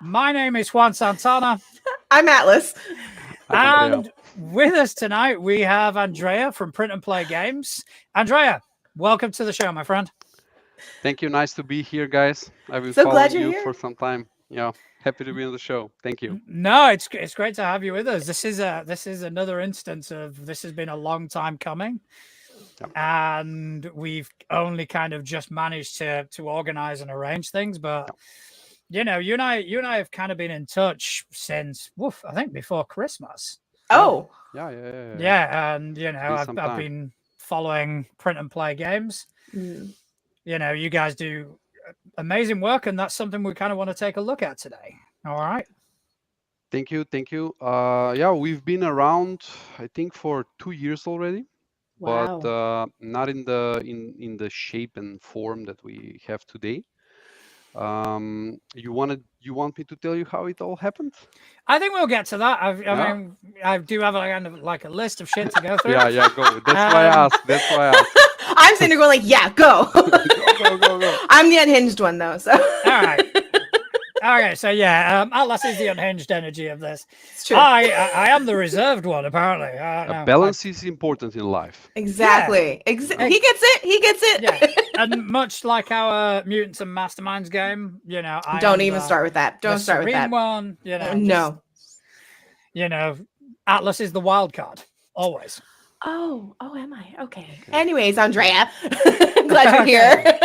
My name is Juan Santana, I'm Atlas. I'm Andrea. and with us tonight we have Andrea from Print and Play Games. Andrea, welcome to the show, my friend. Thank you. Nice to be here, guys. I've been So glad following you're you here. for some time. Yeah, happy to be on the show. Thank you. No, it's great to have you with us. This is another instance of this has been a long time coming, Yeah. and we've only kind of just managed to organize and arrange things. But Yeah. you and I have kind of been in touch since I think before Christmas. Yeah. Oh, Yeah. Yeah, and It's been some I've time. been following Print and Play Games. mm, You guys do amazing work, and that's something we kind of want to take a look at today. All right. Thank you. Thank you. Yeah, we've been around, I think, for 2 years already, but wow. not in the shape and form that we have today. You want me to tell you how it all happened? I think we'll get to that. I Yeah. mean, I do have a kind of like a list of shit to go through. Yeah. Go. That's why I Um, asked. That's why I asked. I'm sitting there going like, yeah, go. Go. I'm the unhinged one though, so. all right. Okay, so yeah, Atlas is the unhinged energy of this. It's true. I am the reserved one, apparently. No, Balance is important in life. Exactly. He gets it. He gets it. Yeah, and much like our Mutants and Masterminds game, I Don't am even start with that. the Don't start with serene that. one. No. Atlas is the wild card always. Oh, am I? Okay. Anyways, Andrea, I'm glad you're here.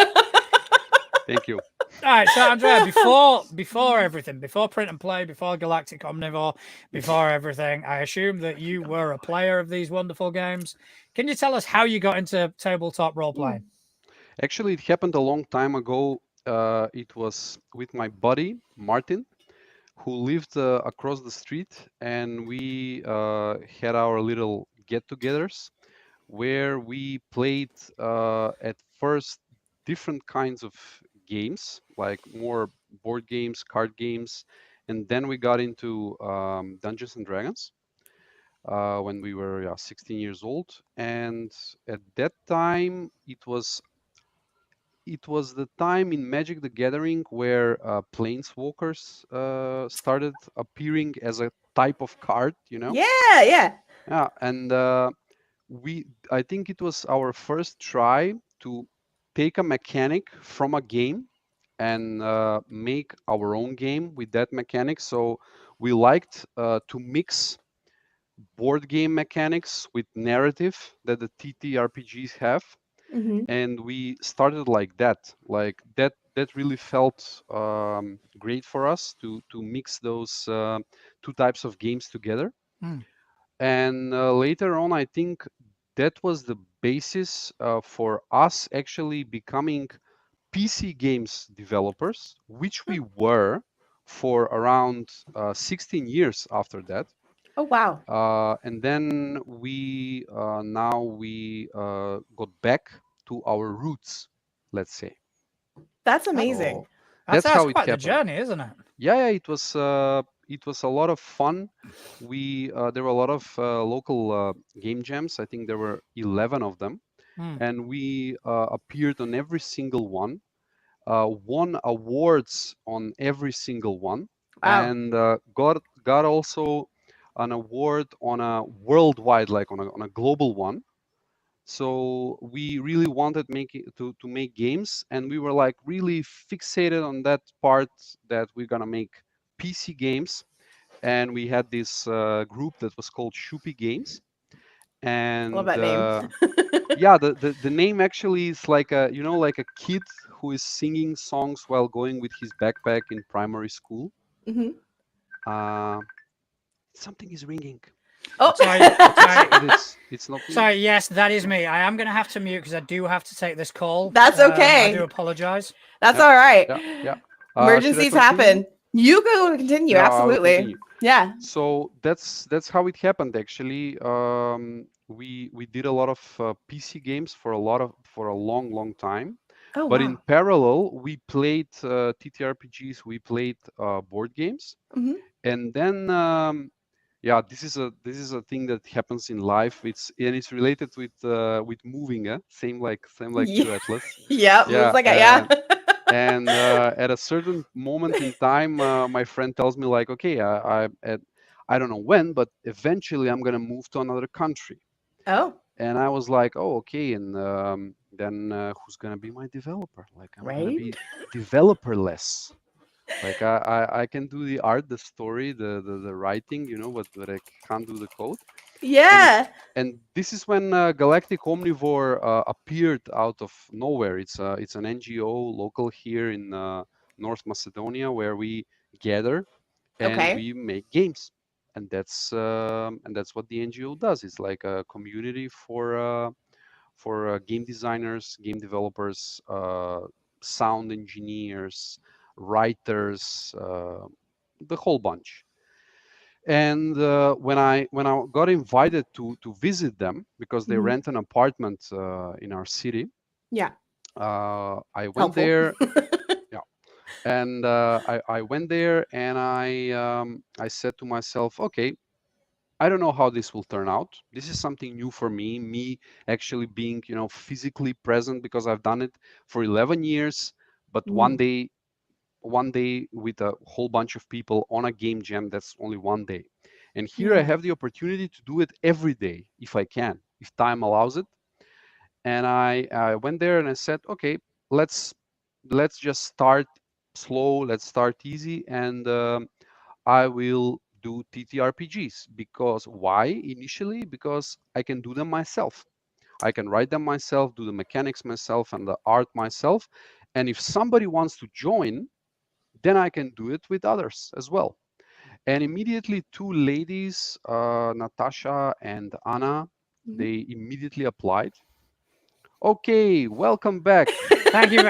Thank you. All right, so Andrea, before everything, before Print and Play, before Galactic Omnivore, before everything, I assume that you were a player of these wonderful games. Can you tell us how you got into tabletop role playing? Actually, it happened a long time ago. It was with my buddy Martin, who lived across the street, and we had our little get-togethers where we played at first different kinds of games, like more board games, card games, and then we got into Dungeons and Dragons when we were 16 years old. And at that time, it was the time in Magic the Gathering where planeswalkers started appearing as a type of card, you know? Yeah. Yeah, and I think it was our first try to take a mechanic from a game and make our own game with that mechanic. So we liked to mix board game mechanics with narrative that the TTRPGs have, hmm and we started like that. That really felt great for us to mix those two types of games together. Hmm. And later on, I think that was the basis for us actually becoming PC games developers, which we were for around 16 years after that. Oh wow. And then we got back to our roots, let's say. That's amazing. So That's that's that's how it quite the happened. journey, isn't it? Yeah, it was a lot of fun. There were a lot of local game jams. I think there were 11 of them, Hmm. and we appeared on every single one, won awards on every single one, Wow. and got also an award on a worldwide, like on a global one. So we really wanted to make games, and we were like really fixated on that part that we're gonna make PC games. And we had this group that was called Shupi Games, Love and that name. yeah, the name actually is like like a kid who is singing songs while going with his backpack in primary school. hmm uh, Something is ringing. Oh. Sorry, It's not me. sorry. Yes, that is me. I am going to have to mute because I do have to take this call. That's I okay. do apologize. That's Yeah, all right. yeah. Should I Emergencies continue? happen. You go continue. Yeah, I will Absolutely. continue. Yeah. So that's how it happened actually. We did a lot of PC games for a long time. Oh But in wow. parallel, we played TTRPGs, we played board games, hmm and then yeah, this is a thing that happens in life. It's related with moving, same like Yeah. you, Atlas. Yeah. It's Yeah, like yeah. And at a certain moment in time, my friend tells me like, okay, I don't know when, but eventually I'm gonna move to another country. Oh, And I was like, oh, okay. And then who's gonna be my developer? Like, I'm gonna right? be developerless. Like, I can do the art, the story, the writing, but I can't do the code. And Yeah. and this is when Galactic Omnivore appeared out of nowhere. It's an NGO local here in North Macedonia where we gather and Okay. we make games, and that's what the NGO does. It's like a community for game designers, game developers, sound engineers, writers, the whole bunch. And when I got invited to visit them because they Mhm. rent an apartment in our city, Yeah. I went Helpful. there. Yeah, and I went there and I said to myself, okay, I don't know how this will turn out. This is something new for me. Me actually being, physically present because I've done it for 11 years. But Mhm. one day with a whole bunch of people on a game jam, that's only one day. And here I Yeah. have the opportunity to do it every day if I can, if time allows it. And I went there and I said, okay, let's let's just start slow. Let's start easy, and I will do TTRPGs. Because why? Initially, because I can do them myself. I can write them myself, do the mechanics myself, and the art myself. And if somebody wants to join, then I can do it with others as well. And immediately, two ladies, Natasha and Anna, Mhm. they immediately applied. Okay, welcome back. Thank you.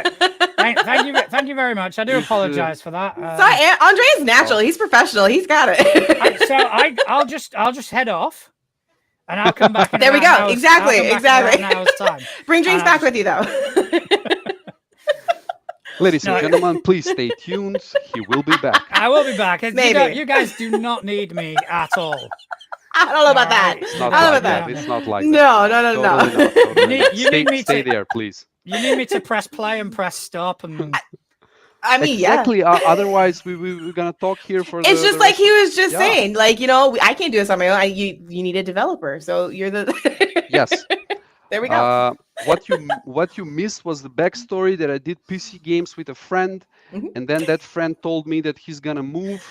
Thank you very much. I do It's apologize for that. Sorry, Andre's natural. oh, He's professional. He's got So it. I'll just head off, and I'll come back in There we about an go. hour's. I'll Exactly. come back in about an Exactly. hour's time, Bring and drinks I'll back just with you, though. ladies and no. gentlemen, please stay tuned. He will be back. I will be back. Maybe. You guys do not need me at all. I don't know All about that. right, It's you not I don't don't. know like You about that. that. don't. It's not like that. No, No, no, no, totally not. You Totally no. need. not. You need Stay, me stay to. there, please. You need me to press play and press stop and. I mean, yeah. Exactly. Otherwise, we're gonna talk here for It's the just like rest he of. was just Yeah. saying, like, I can't do this on my own. You need a developer, so you're the. Yes. There we go. What you missed was the backstory that I did PC games with a friend, Mhm. and then that friend told me that he's gonna move,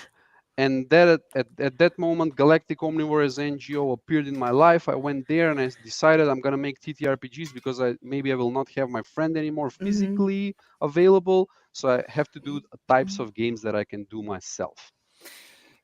and that at that moment, Galactic Omnivore as NGO appeared in my life. I went there and I decided I'm gonna make TTRPGs because maybe I will not have my friend anymore Mhm. physically available, so I have to do types of games that I can do myself.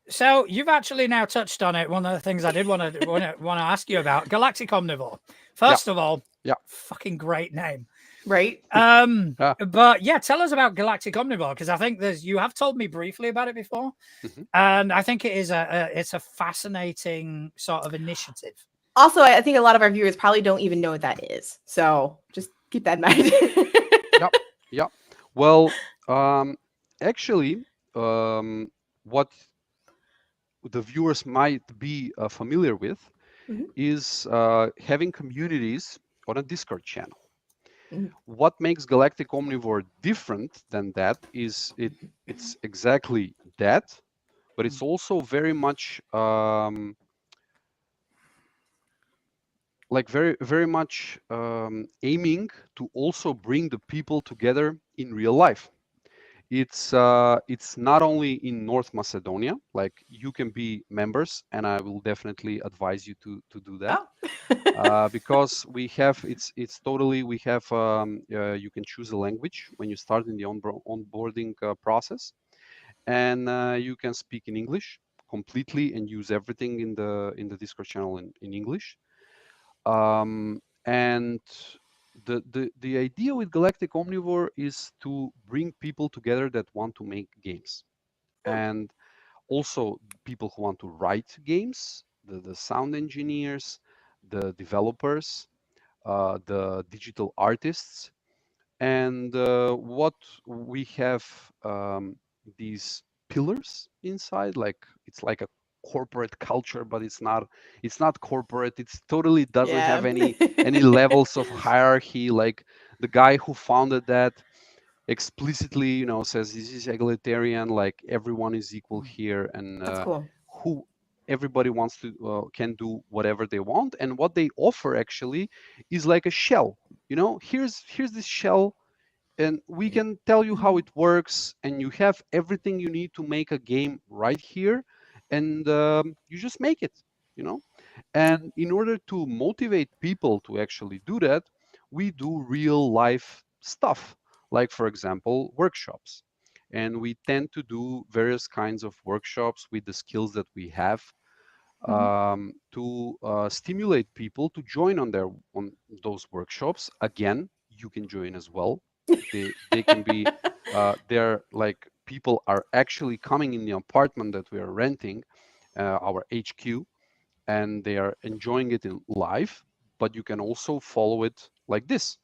So you've actually now touched on it. One of the things I did want to ask you about Galactic Omnivore. Yeah, First of all, yeah, fucking great name. Right. yeah. But yeah, tell us about Galactic Omnivore because I think you have told me briefly about it before, Mhm. and I think it is it's a fascinating sort of initiative. Also, I think a lot of our viewers probably don't even know what that is, so just keep that in mind. Yeah, yeah. Well, actually, what the viewers might be familiar with Mhm. is having communities on a Discord channel. Mhm. What makes Galactic Omnivore different than that is it's exactly that, but it's also very much like very much aiming to also bring the people together in real life. It's not only in North Macedonia, like you can be members, and I will definitely advise you to do that. Oh. Because it's totally we have you can choose a language when you start in the onboarding process, and you can speak in English completely and use everything in the Discord channel in English. And the idea with Galactic Omnivore is to bring people together that want to make games, Oh. and also people who want to write games, the sound engineers, the developers, the digital artists, and what we have these pillars inside, like it's like a corporate culture, but it's not corporate. It's totally doesn't Yeah. have any levels of hierarchy. Like the guy who founded that, explicitly, says this is egalitarian, like everyone is equal here, and That's cool. who everybody wants to can do whatever they want. And what they offer actually is like a shell. Here's this shell, and we can tell you how Mhm. it works, and you have everything you need to make a game right here, and you just make it. You know, and in order to motivate people to actually do that, we do real life stuff, like, for example, workshops. And we tend to do various kinds of workshops with the skills that we have, Mhm. to stimulate people to join on those workshops. Again, you can join as well. They can be they're like, people are actually coming in the apartment that we are renting, our HQ, and they are enjoying it in live. But you can also follow it like this.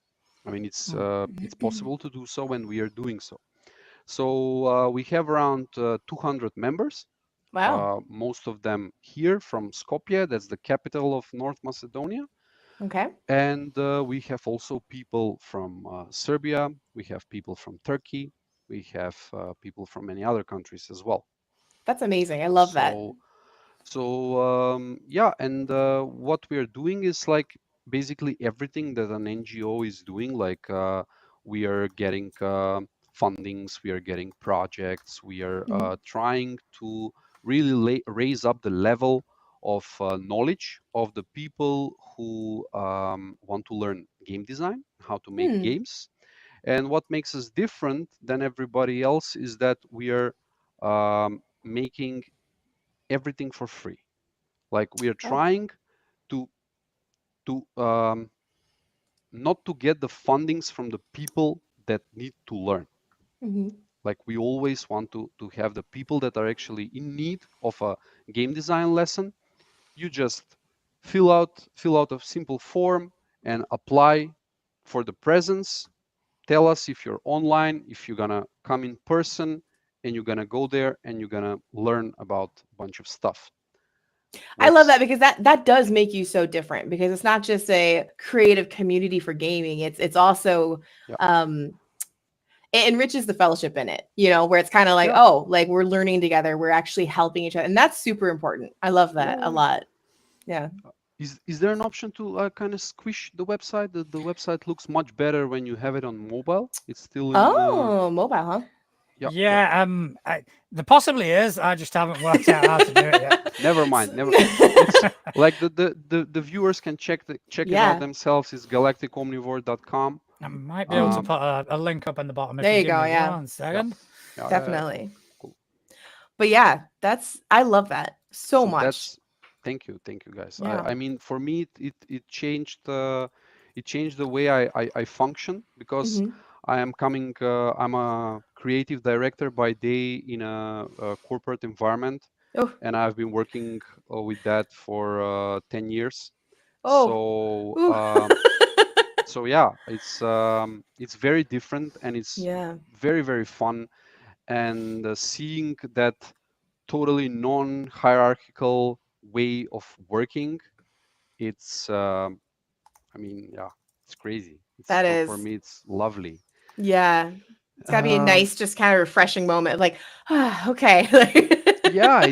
I mean, it's possible to do so, and we are doing so. So we have around 200 members, Wow. most of them here from Skopje, that's the capital of North Macedonia. Okay. And we have also people from Serbia, we have people from Turkey, we have people from many other countries as well. That's amazing. I love that. So yeah, and what we are doing is like basically everything that an NGO is doing. Like we are getting fundings, we are getting projects, we are Mhm. trying to really raise up the level of knowledge of the people who want to learn game design, how to make Hmm. games. And what makes us different than everybody else is that we are making everything for free. Like we are Oh. trying to not to get the fundings from the people that need to learn. Mhm. Like we always want to have the people that are actually in need of a game design lesson. You just fill out a simple form and apply for the presence. Tell us if you're online, if you're gonna come in person, and you're gonna go there and you're gonna learn about a bunch of stuff. I love that What's because that does make you so different because it's not just a creative community for gaming. It's also Yeah, um it enriches the fellowship in it, where it's kind of like, yeah, oh, like we're learning together, we're actually helping each other. And that's super important. I love that a yeah. lot. Yeah. Is there an option to kind of squish the website? The website looks much better when you have it on mobile. It's still in Oh, mobile, huh? yeah, yeah. Yeah, there possibly is. I just haven't worked out how to do it yet. Never S- mind. Never. It's like the viewers can check it out yeah. themselves. It's galacticomnivore.com. I might be able to Mhm. Um, put a link up in the bottom if There you you give go. me Yeah. one yeah, second. yeah. Definitely. Cool. But yeah, I love that so So much. that's thank you guys. Yeah. I mean, for me it changed the way I function, because Hmm. I'm a creative director by day in a corporate environment, Oh, and I've been working with that for 10 years. oh, So ooh. so yeah, it's very different, and it's Yeah. very fun. And seeing that totally non-hierarchical way of working, it's I mean, yeah, it's crazy. It's That for is. me it's lovely. Yeah. It's got to be a um nice, just kind of refreshing moment. Like, okay. yeah,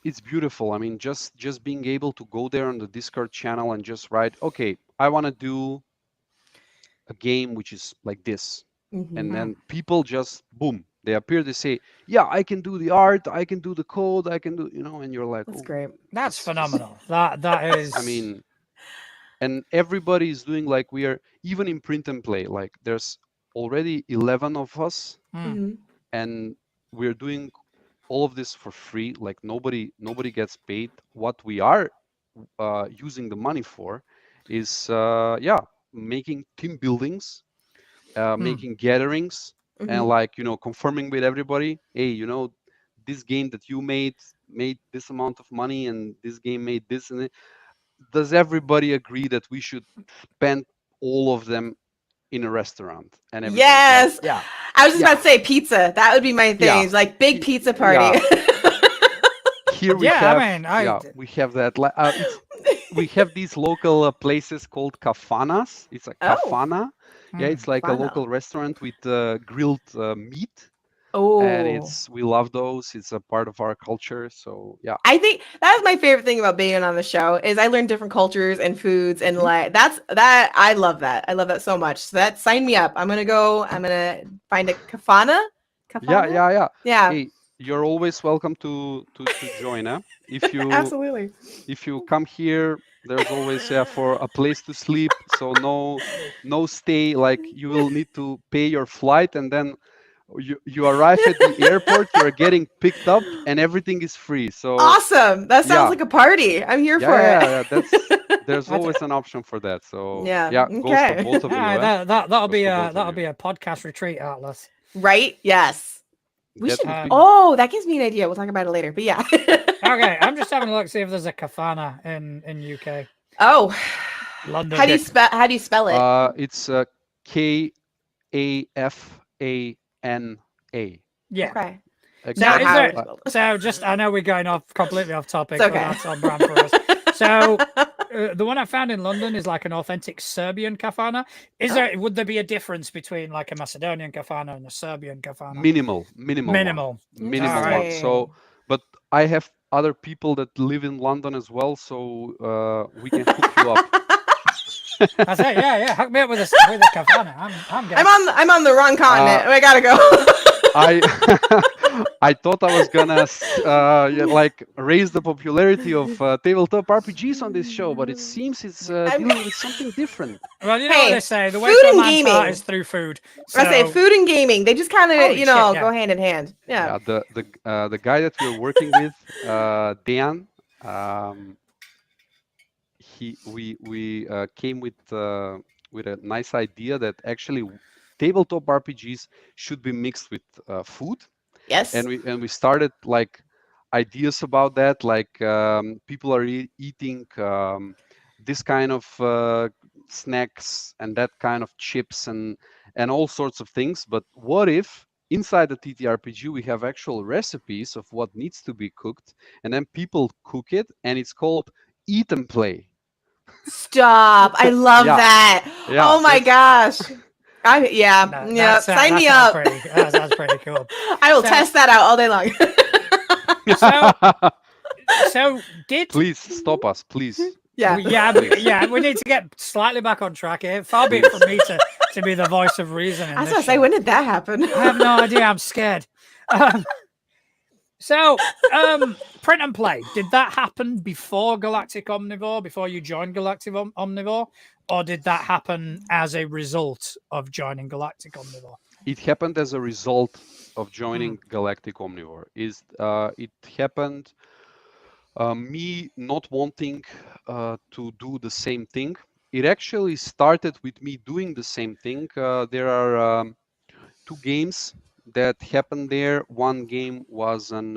it's beautiful. I mean, just being able to go there on the Discord channel and just write, okay, I want to do a game which is like this. Hmm. And Hmm. then people just boom, they appear, they say, yeah, I can do the art, I can do the code, I can do, and you're like, That's oh, great. That's just phenomenal. That I is. mean, and everybody is doing, like, we are even in print and play, like there's already 11 of us, Hmm. Hmm. and we're doing all of this for free. Like nobody gets paid. What we are using the money for is yeah, making team buildings, Hmm. making gatherings, and, Hmm. like, confirming with everybody, hey, this game that you made this amount of money, and this game made this, and does everybody agree that we should spend all of them in a restaurant? And everybody's like, Yes. yeah, I was just about yeah, to say pizza. That would be my thing. yeah, It's like big pizza party. yeah. Here we Yeah, I have, mean, yeah, we have that. It's we have these local places called kafanas. It's a Oh. kafana. Yeah, it's like a Kafana. local restaurant with grilled meat, and Oh. we love those. It's a part of our culture. So yeah. I think that's my favorite thing about being on the show is I learn different cultures and foods and Mhm. like that I love that. I love that so much. So that sign me up. I'm gonna find a kafana. Yeah, Kafana? yeah, yeah. Yeah. Hey, you're always welcome to join. Absolutely. If you come here, there's always for a place to sleep. So no stay. Like you will need to pay your flight, and then you arrive at the airport. You're getting picked up, and everything is free. So Awesome. That sounds yeah, like a party. I'm here yeah, for yeah, it. yeah. There's That's always an option for that. So Yeah. yeah, goes for Okay. both of you, that'll Goes be for a both of you. podcast retreat, Atlas. Right? Yes. We That should. would be. Oh, that gives me an idea. We'll talk about it later. But yeah. Okay, I'm just having a look see if there's a kafana in UK. Oh. London. How do you spell it? It's Kafana. Yeah. Okay. Now, Not Exactly. is how there? it's spelled. So, just I know we're going off completely off topic, It's but okay. that's on brand for us. So, the one I found in London is like an authentic Serbian kafana. Would there be a difference between like a Macedonian kafana and a Serbian kafana? Minimal Minimal. one. Alright. So, but I have other people that live in London as well, so we can hook you up. I say, yeah, hook me up with a kafana. I'm good. I'm on the wrong continent. I gotta go. I I thought I was gonna like raise the popularity of tabletop RPGs on this show, but it seems it's dealing with something different. Well, you know what Hey, they say: the way food to a and man's heart gaming. is through food. I say So- food and gaming. They just kind of, Holy shit, yeah. go hand in hand. Yeah. Yeah, the guy that we're working with, Dan, we came with a nice idea that actually tabletop RPGs should be mixed with food, Yes. and we started like ideas about that, like people are eating this kind of snacks and that kind of chips and all sorts of things. But what if inside the TTRPG we have actual recipes of what needs to be cooked, and then people cook it, and it's called eat and play. Stop. I love Yeah. that. Yeah, Oh my gosh. Yeah. No, Yeah. Sign me up. That's pretty cool. I will So- test that out all day long. So did Please stop us, please. Yeah. we need to get slightly back on track here. Far be it from me to be the voice of reason. In I was this gonna say, show. when did that happen? I have no idea. I'm scared. Print and play. Did that happen before Galactic Omnivore? Before you joined Galactic Omnivore, or did that happen as a result of joining Galactic Omnivore? It happened as a result of joining Galactic Omnivore. It happened me not wanting to do the same thing. It actually started with me doing the same thing. There are two games that happened there. One game was an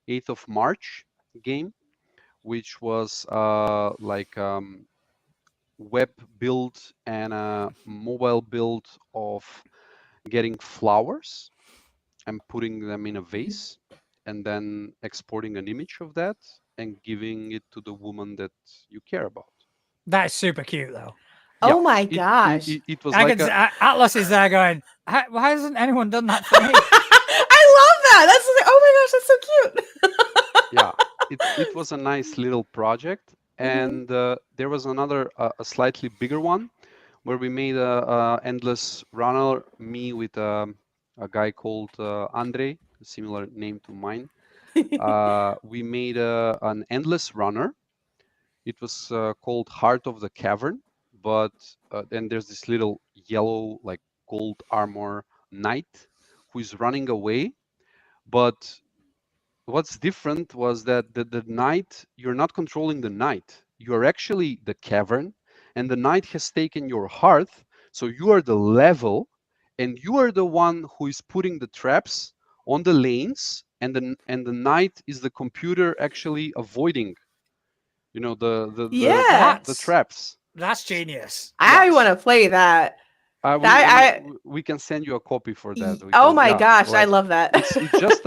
8th of March game, which was like web build and a mobile build of getting flowers and putting them in a vase, and then exporting an image of that and giving it to the woman that you care about. That is super cute, though. Oh Yeah, my gosh. it was I like can, Atlas is there going, why hasn't anyone done that for me? I love that. That's like, oh my gosh, that's so cute. yeah, it was a nice little project. And there was another a slightly bigger one where we made a endless runner, me with a guy called Andrea, a similar name to mine. We made an endless runner. It was called Heart of the Cavern, but then there's this little yellow, like gold armor knight who is running away. But what's different was that the knight, you're not controlling the knight. You're actually the cavern, and the knight has taken your heart. So you are the level, and you are the one who is putting the traps on the lanes, and the knight is the computer actually avoiding, Yeah. the traps. That's genius. I Yes. want to play that. We can send you a copy for that. Oh my gosh, I love that. It's just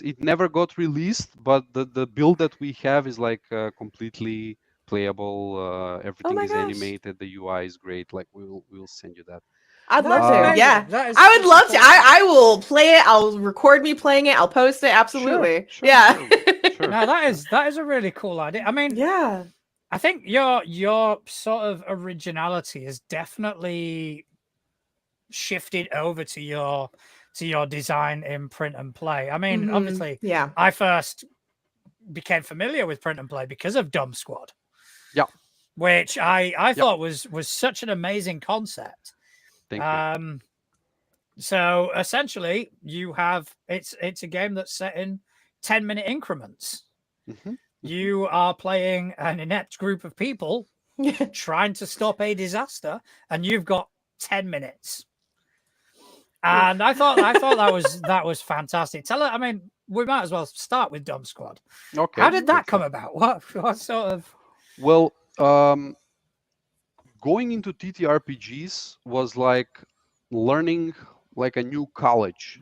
it never got released, but the build that we have is like completely playable. Oh Everything my is gosh. animated. The UI is great. Like we'll send you that. I'd That love is to. amazing. Yeah. That is I would such a love to. cool I will play it. I'll record me playing it. I'll post it. Sure, Absolutely. sure, Yeah. sure, sure, Now sure. that is a really cool idea. I mean, Yeah. I think your sort of originality has definitely shifted over to your design in print and play. I mean, obviously, Yeah. I first became familiar with print and play because of Dumb Squad, Yeah, which I yeah. thought was such an amazing concept. Thank you. Um, so essentially, you have it's a game that's set in 10-minute increments. Hmm. Hmm. You are playing an inept group of people trying to stop a disaster, and you've got 10 minutes. And I thought that was fantastic. Tell her, I mean, we might as well start with Dumb Squad. How Okay, did that let's come do. about? What sort of Well, going into TTRPGs was like learning like a new college.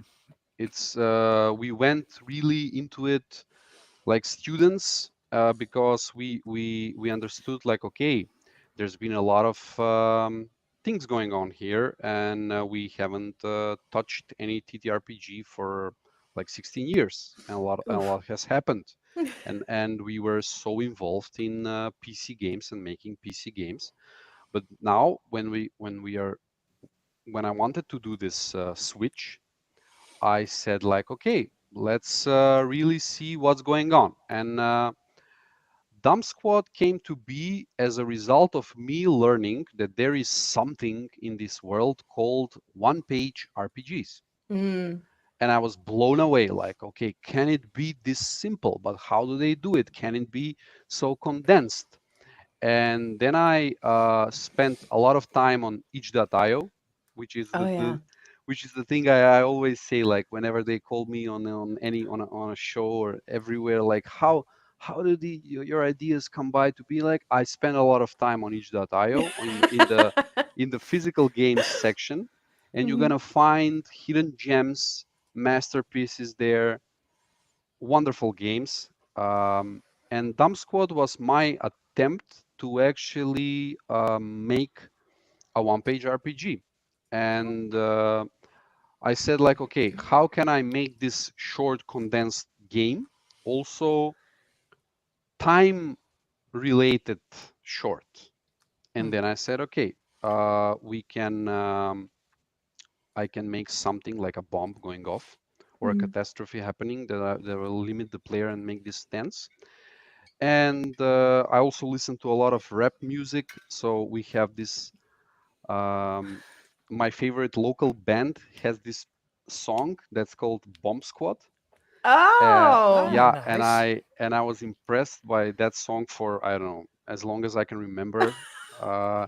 It's we went really into it like students because we understood like okay, there's been a lot of things going on here, and we haven't touched any TTRPG for like 16 years, and a Oof. lot has happened, and we were so involved in PC games and making PC games. But now when I wanted to do this switch, I said like, okay, let's really see what's going on. And Dumb Squad came to be as a result of me learning that there is something in this world called one-page RPGs. Mm. And I was blown away, like, okay, can it be this simple? But how do they do it? Can it be so condensed? And then I spent a lot of time on itch.io, which is Oh yeah. which is the thing I always say, like whenever they call me on a show or everywhere, like how do your ideas come by to be like, I spend a lot of time on itch.io in the physical games section, and you're Mhm. gonna find hidden gems, masterpieces there, wonderful games. And Dumb Squad was my attempt to actually make a one-page RPG. And I said like, okay, how can I make this short, condensed game also time-related short? And Mm. then I said, okay, we can I can make something like a bomb going off or a Mhm. catastrophe happening that will limit the player and make this tense. And I also listen to a lot of rap music. So we have this. Um, my favorite local band has this song that's called Bomb Squad. Oh. ah Yeah, nice. and I was impressed by that song for I don't know as long as I can remember. Uh,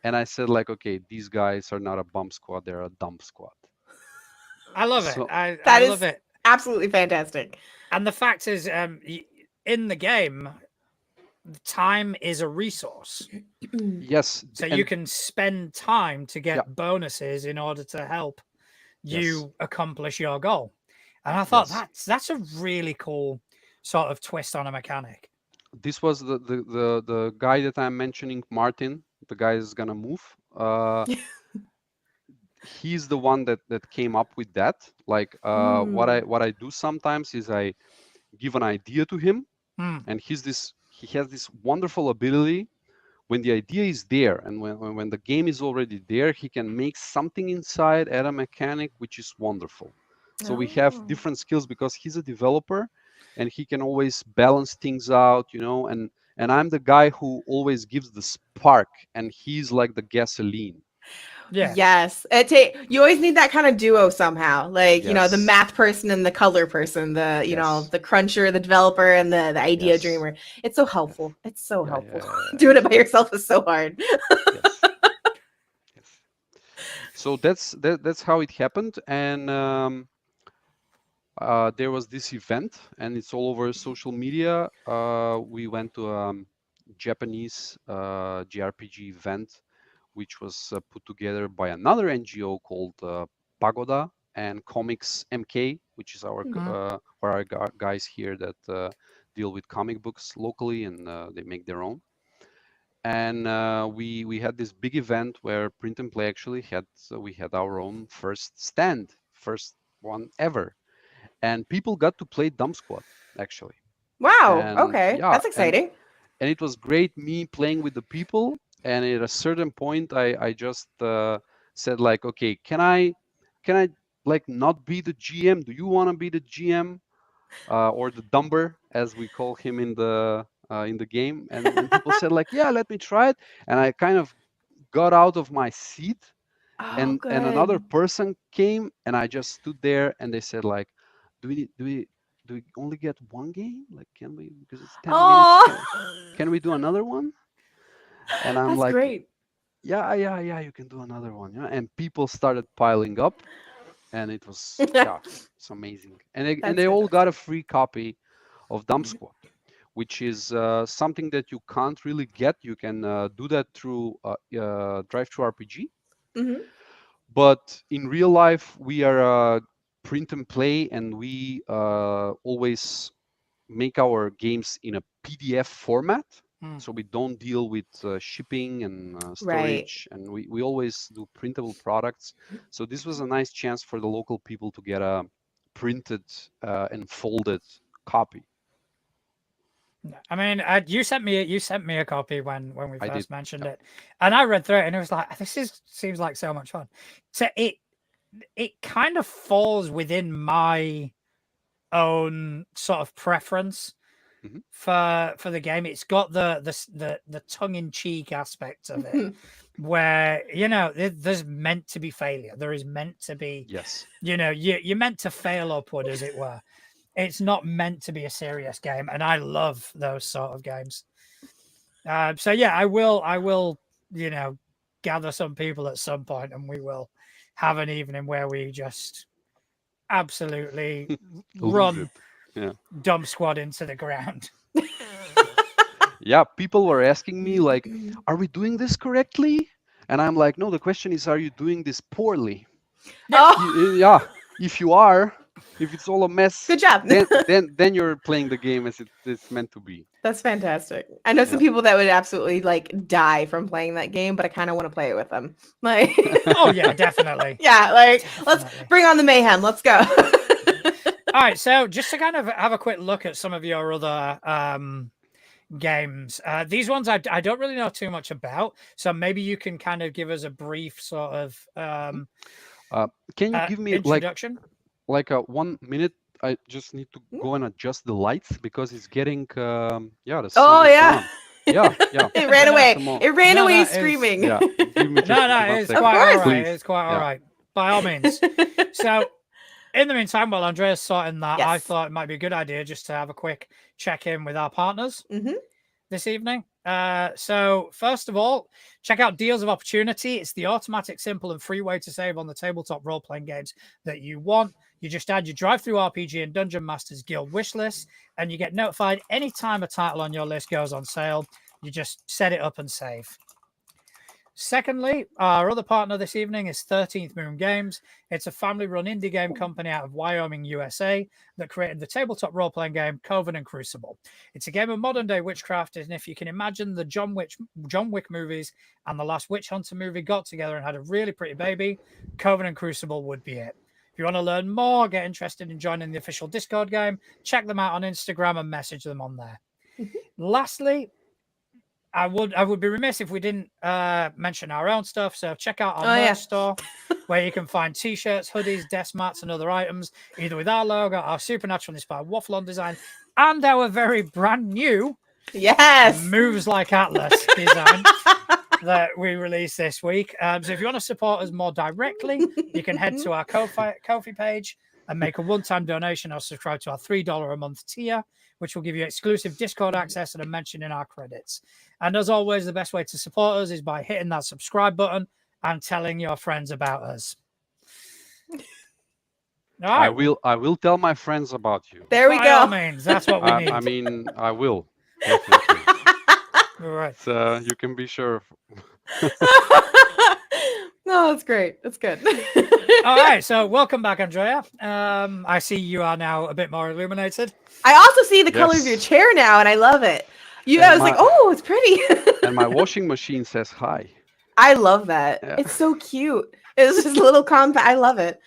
and I said like, okay, these guys are not a bomb squad; they're a dump squad. I love it. So I That love is it. absolutely fantastic. And the fact is, in the game, time is a resource. yes, So you and can spend time to yeah, get bonuses in order to help yes, you accomplish your goal. And I thought yes. that's a really cool sort of twist on a mechanic. This was the guy that I'm mentioning, Martin. The guy is gonna move. He's the one that came up with that. Like Mm. what I do sometimes is I give an idea to him, Hmm. and he has this wonderful ability when the idea is there and when the game is already there, he can make something inside, add a mechanic, which is wonderful. So we have Oh. different skills because he's a developer and he can always balance things out, you know, and I'm the guy who always gives the spark and he's like the gasoline. Yeah. Yes. You always need that kind of duo somehow. Like, the Yes, math person and the color person, yes, the cruncher, the developer, and the idea yes, dreamer. It's so yes. helpful. It's so Yeah, helpful. yeah, yeah, Doing it by yeah. yourself is so hard. Yes, yes. So that's how it happened. And there was this event, and it's all over social media. We went to a Japanese JRPG event, which was put together by another NGO called Pagoda and Comics MK, which is Hmm. guys here that deal with comic books locally, and they make their own. and we had this big event where Print and Play actually had we had our own first stand, first one ever, and people got to play Dump Squad actually. Wow. And Okay. yeah, That's exciting. and it was great me playing with the people. And at a certain point, I just said like, okay, can I like not be the GM? Do you want to be the GM or the dumber as we call him in the game? And people said like, yeah, let me try it. And I kind of got out of my seat, Oh, and another good. person came, and I just stood there, and they said like, do we only get one game? Like, can we, because it's 10 minutes, Oh, can we do another one? And I'm that's like, great. yeah, you can do another one. Yeah. And people started piling up, and it was, yeah, it's amazing. And That's they all got a fantastic. free copy of Dump Squad, which is something that you can't really get. You can do that through Drive Through RPG. Hmm. But in real life, we are Print and Play, and we always make our games in a PDF format. Hmm. So we don't deal with shipping and Right. storage, and we always do printable products. So this was a nice chance for the local people to get a printed and folded copy. I mean, you sent me a copy when we I did. first mentioned Yep. it, and I read through it, and it was like, seems like so much fun. So it kind of falls within my own sort of preference Mhm. for the game. It's got the tongue in cheek aspect of it, where there's meant to be failure. There is meant to be, Yes. you're meant to fail upward, as it were. It's not meant to be a serious game, and I love those sort of games. So yeah, I will, gather some people at some point, and we will have an evening where we just absolutely Lose it. run Yeah. Dump Squad into the ground. Yeah, people were asking me like, are we doing this correctly? And I'm like, no, the question is, are you doing this poorly? Oh, Yeah, if you are, if it's all a mess, good job. then you're playing the game as it's meant to be. That's fantastic. I know some Yeah. people that would absolutely like die from playing that game, but I kind of want to play it with them. Like, Oh yeah, definitely. yeah, like let's Definitely. bring on the mayhem. Let's go. All right, so just to kind of have a quick look at some of your other games, these ones I don't really know too much about, so maybe you can kind of give us a brief sort of Can you give me introduction. like a 1 minute? I just need to go and adjust the lights because it's getting the sun Oh is yeah. gone. Yeah. It ran away. Come on. It ran No, away that is- screaming. Yeah, give me just No, one it's second. quite all right. Please. It's quite all Yeah. right. By all means. So, in the meantime, while Andrea's sorting that, I Yes. thought it might be a good idea just to have a quick check-in with our partners Mhm. this evening. So, first of all, check out Deals of Opportunity. It's the automatic, simple, and free way to save on the tabletop role-playing games that you want. You just add your Drive-Through RPG and Dungeon Masters Guild wish list, and you get notified anytime a title on your list goes on sale. You just set it up and save. Secondly, our other partner this evening is 13th Moon Games. It's a family-run indie game company out of Wyoming, USA, that created the tabletop role-playing game Covenant Crucible. It's a game of modern-day witchcraft, and if you can imagine the John Wick movies and the last Witch Hunter movie got together and had a really pretty baby, Covenant Crucible would be it. If you want to learn more, get interested in joining the official Discord game, check them out on Instagram and message them on there. Lastly, I would be remiss if we didn't mention our own stuff. So check out our merch store, where you can find t-shirts, hoodies, desk mats, and other items, either with our logo, our supernatural inspired waffle-on design, and our very brand new Moves Like Atlas design that we released this week. So if you want to support us more directly, you can head to our Ko-fi page and make a one-time donation or subscribe to our $3 a month tier, which will give you exclusive Discord access and a mention in our credits. And as always, the best way to support us is by hitting that subscribe button and telling your friends about us. All right. I will tell my friends about you. There we By go. all means, that's what we need. I mean, I will definitely. All right. So you can be sure. No, that's great. That's good. All right. So welcome back, Andrea. I see you are now a bit more illuminated. I also see the color of your chair now, and I love it. I And was like, my oh, it's pretty. and my washing machine says hi. I love that. Yeah. It's so cute. It's just a little compact. I love it.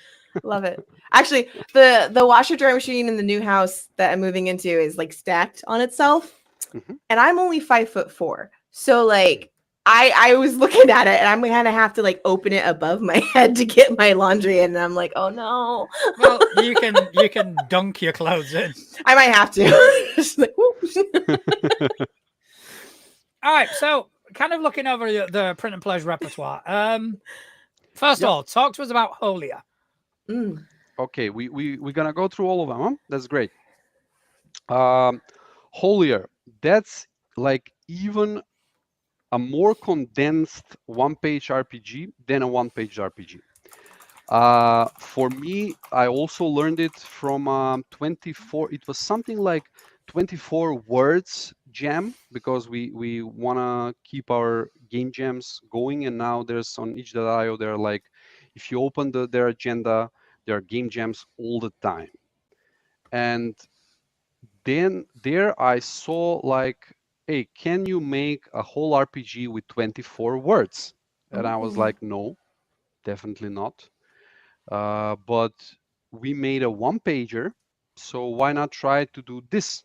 Love it. Actually, the washer dryer machine in the new house that I'm moving into is like stacked on itself, Mhm. and I'm only 5'4". So like I was looking at it and I'm gonna have to like open it above my head to get my laundry in, and I'm like, oh no. Well, you can dunk your clothes in. I might have to. Just like, whoops. All right, so kind of looking over the print and play's repertoire. First of Yep. all, talk to us about Holia. Mm. Okay, we're gonna go through all of them. Huh? That's great. Um, Holier, that's like even a more condensed one-page RPG than a one-page RPG. For me, I also learned it from 24. It was something like 24 words jam because we wanna keep our game jams going. And now there's on itch.io, there are like, if you open their agenda, there are game jams all the time. And then there I saw like, hey, can you make a whole RPG with 24 words? And I was Ooh. like, no, definitely not. But we made a one pager, so why not try to do this?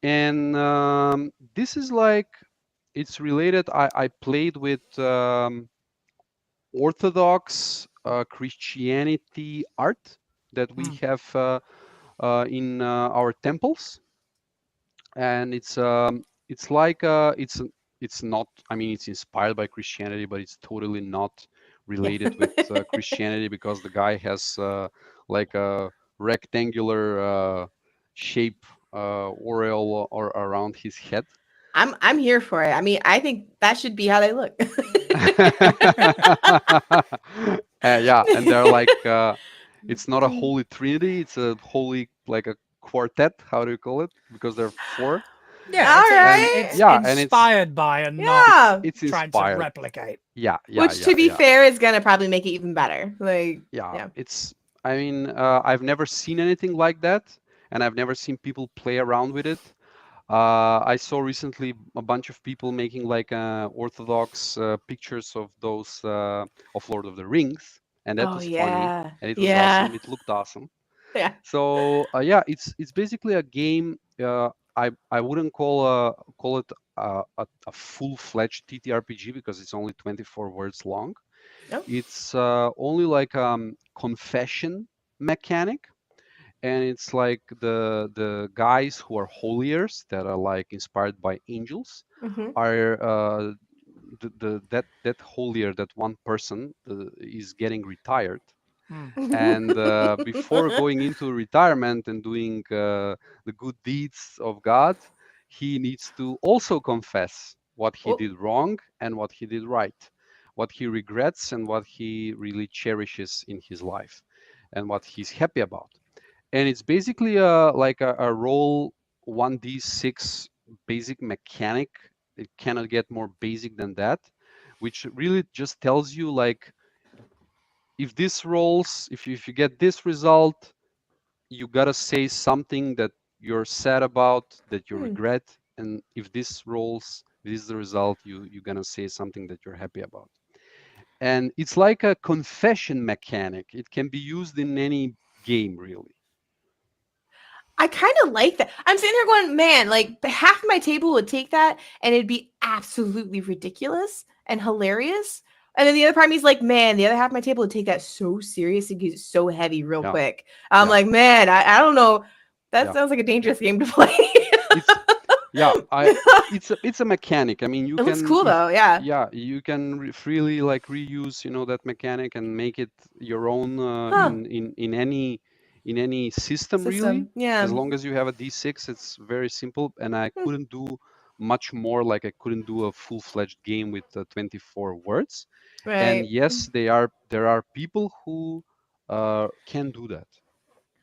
And this is like, it's related. I played with Orthodox Christianity art that we have in our temples, and it's like it's not. I mean, it's inspired by Christianity, but it's totally not Yeah. related with Christianity because the guy has like a rectangular shape aureole or around his head. I'm here for it. I mean, I think that should be how they look. Yeah, and they're like it's not a holy trinity, it's a holy like a quartet. How do you call it? Because there are four. Yeah, All And right. it's yeah, and inspired by and not Yeah. it's trying to inspired. replicate. Yeah, yeah, Which, yeah, to be yeah, fair, is gonna probably make it even better. Like, yeah. yeah. It's, I mean, I've never seen anything like that, and I've never seen people play around with it. I saw recently a bunch of people making like Orthodox pictures of those of Lord of the Rings, and that Oh was funny, yeah. and it was Yeah. awesome. It looked awesome. Yeah. So yeah, it's basically a game. I wouldn't call it a full-fledged TTRPG because it's only 24 words long. Nope. It's only like confession mechanic, and it's like the guys who are holiers that are like inspired by angels Mm-hmm. are that holier, that one person is getting retired, Hmm. and before going into retirement and doing the good deeds of God, he needs to also confess what he Oh, did wrong and what he did right, what he regrets and what he really cherishes in his life, and what he's happy about. And it's basically like a roll 1d6 basic mechanic. It cannot get more basic than that, which really just tells you like, if this rolls, if you get this result, you gotta say something that you're sad about, that you hmm. regret. And if this rolls, this is the result, you're gonna say something that you're happy about. And it's like a confession mechanic. It can be used in any game, really. I kind of like that. I'm sitting there going, man, like half of my table would take that and it'd be absolutely ridiculous and hilarious. And then the other part of me is like, man, the other half of my table would take that so serious and get so heavy real Yeah, quick. I'm yeah, like, man, I don't know. That yeah. sounds like a dangerous game to play. It's yeah, it's a mechanic. I mean, you It looks can, cool if though. Yeah. yeah, you can freely like reuse, that mechanic and make it your own Huh. in any system really. System. Yeah. As long as you have a D6, it's very simple. And I Hmm. couldn't do much more. Like I couldn't do a full-fledged game with 24 words. And Right. yes, there are people who can do that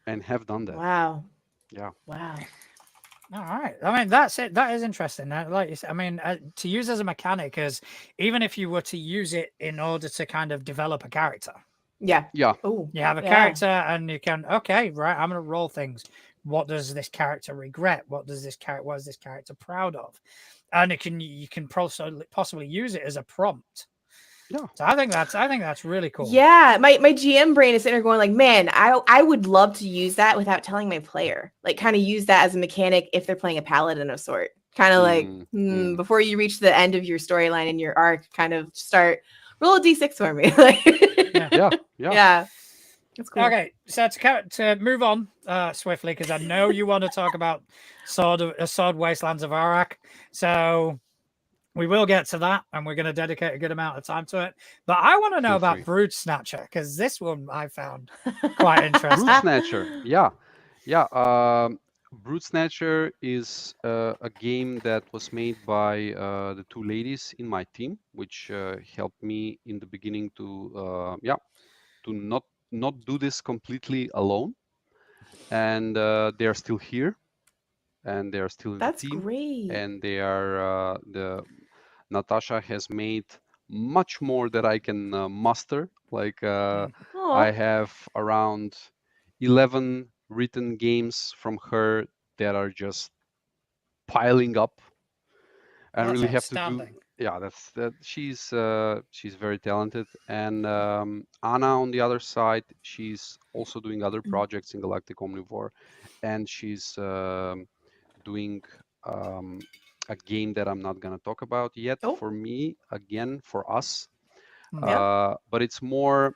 and have done that. Wow. Yeah, Wow. All right. I mean, that's it. That is interesting. Like you said, I mean, to use as a mechanic is even if you were to use it in order to kind of develop a character. Yeah. yeah, Oh. You have a Yeah. character and you can, okay, right, I'm going to roll things. what does this character regret? What is this character proud of? And you can possibly use it as a prompt. Yeah, So I think that's really cool. Yeah, my GM brain is sitting there going like, man, I would love to use that without telling my player. Like, kind of use that as a mechanic if they're playing a paladin of sort. Kind of like, before you reach the end of your storyline and your arc, kind of start roll a d6 for me. Like, yeah. yeah, that's cool. Okay, so to move on swiftly, because I know you want to talk about Sword Wastelands of Arak. So we will get to that, and we're going to dedicate a good amount of time to it. But I want to know Feel about free. Brood Snatcher, because this one I found quite Brood interesting. Snatcher. Yeah, yeah. Brood Snatcher is a game that was made by the two ladies in my team, which helped me in the beginning to to not do this completely alone. And they are still here, and they are still in the That's team, great. and they are the Natasha has made much more that I can muster. Like I Oh, have around 11 written games from her that are just piling up. I That's really have to do. outstanding. Yeah, that's that. She's very talented, and Anna on the other side, she's also doing other projects in Galactic Omnivore, and she's doing um, a game that I'm not gonna talk about yet. oh, For me, again, for us, yeah. but it's more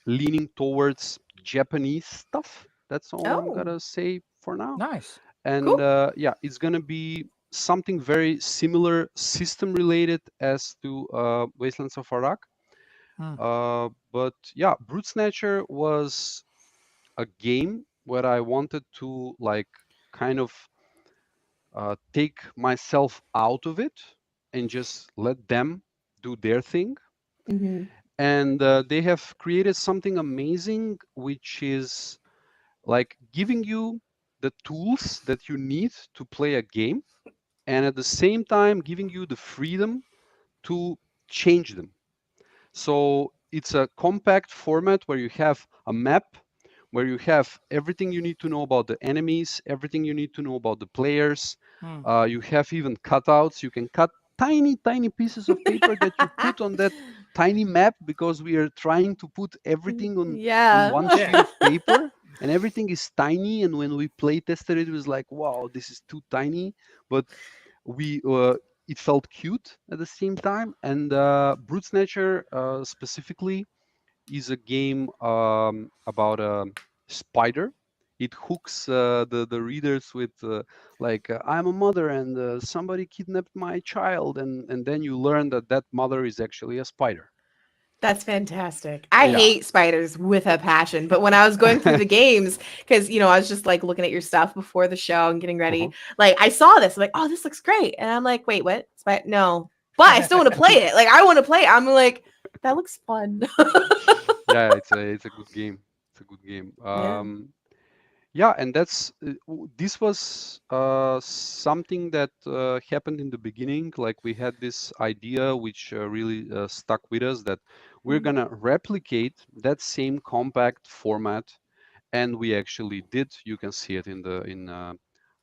leaning towards Japanese stuff. That's all I'm Oh, gonna say for now. Nice. And cool. yeah, it's gonna be something very similar, system related as to Wastelands of Arak. Hmm. But yeah, Brute Snatcher was a game where I wanted to like kind of take myself out of it and just let them do their thing. Mm-hmm. And they have created something amazing, which is like giving you the tools that you need to play a game, and at the same time giving you the freedom to change them. So it's a compact format where you have a map, where you have everything you need to know about the enemies, everything you need to know about the players. Hmm. You have even cutouts. You can cut tiny, tiny pieces of paper that you put on that tiny map, because we are trying to put everything on one Yeah. sheet Yeah. of paper, and everything is tiny. And when we play tested it, it was like, wow, this is too tiny. But we it felt cute at the same time. And Brute Snatcher specifically is a game about a spider. It hooks the readers with like I'm a mother and somebody kidnapped my child, and then you learn that that mother is actually a spider. That's fantastic. I Yeah. hate spiders with a passion, but when I was going through the games, because I was just like looking at your stuff before the show and getting Uh-huh. ready, like I saw this, I'm like, oh, this looks great, and I'm like, wait, what? No, but I still want to play it. Like I want to play it. I'm like, that looks fun. Yeah, it's a good game. It's a good game. Yeah. Yeah, and that's this was something that happened in the beginning. Like we had this idea which really stuck with us, that we're Mm. gonna replicate that same compact format, and we actually did. You can see it in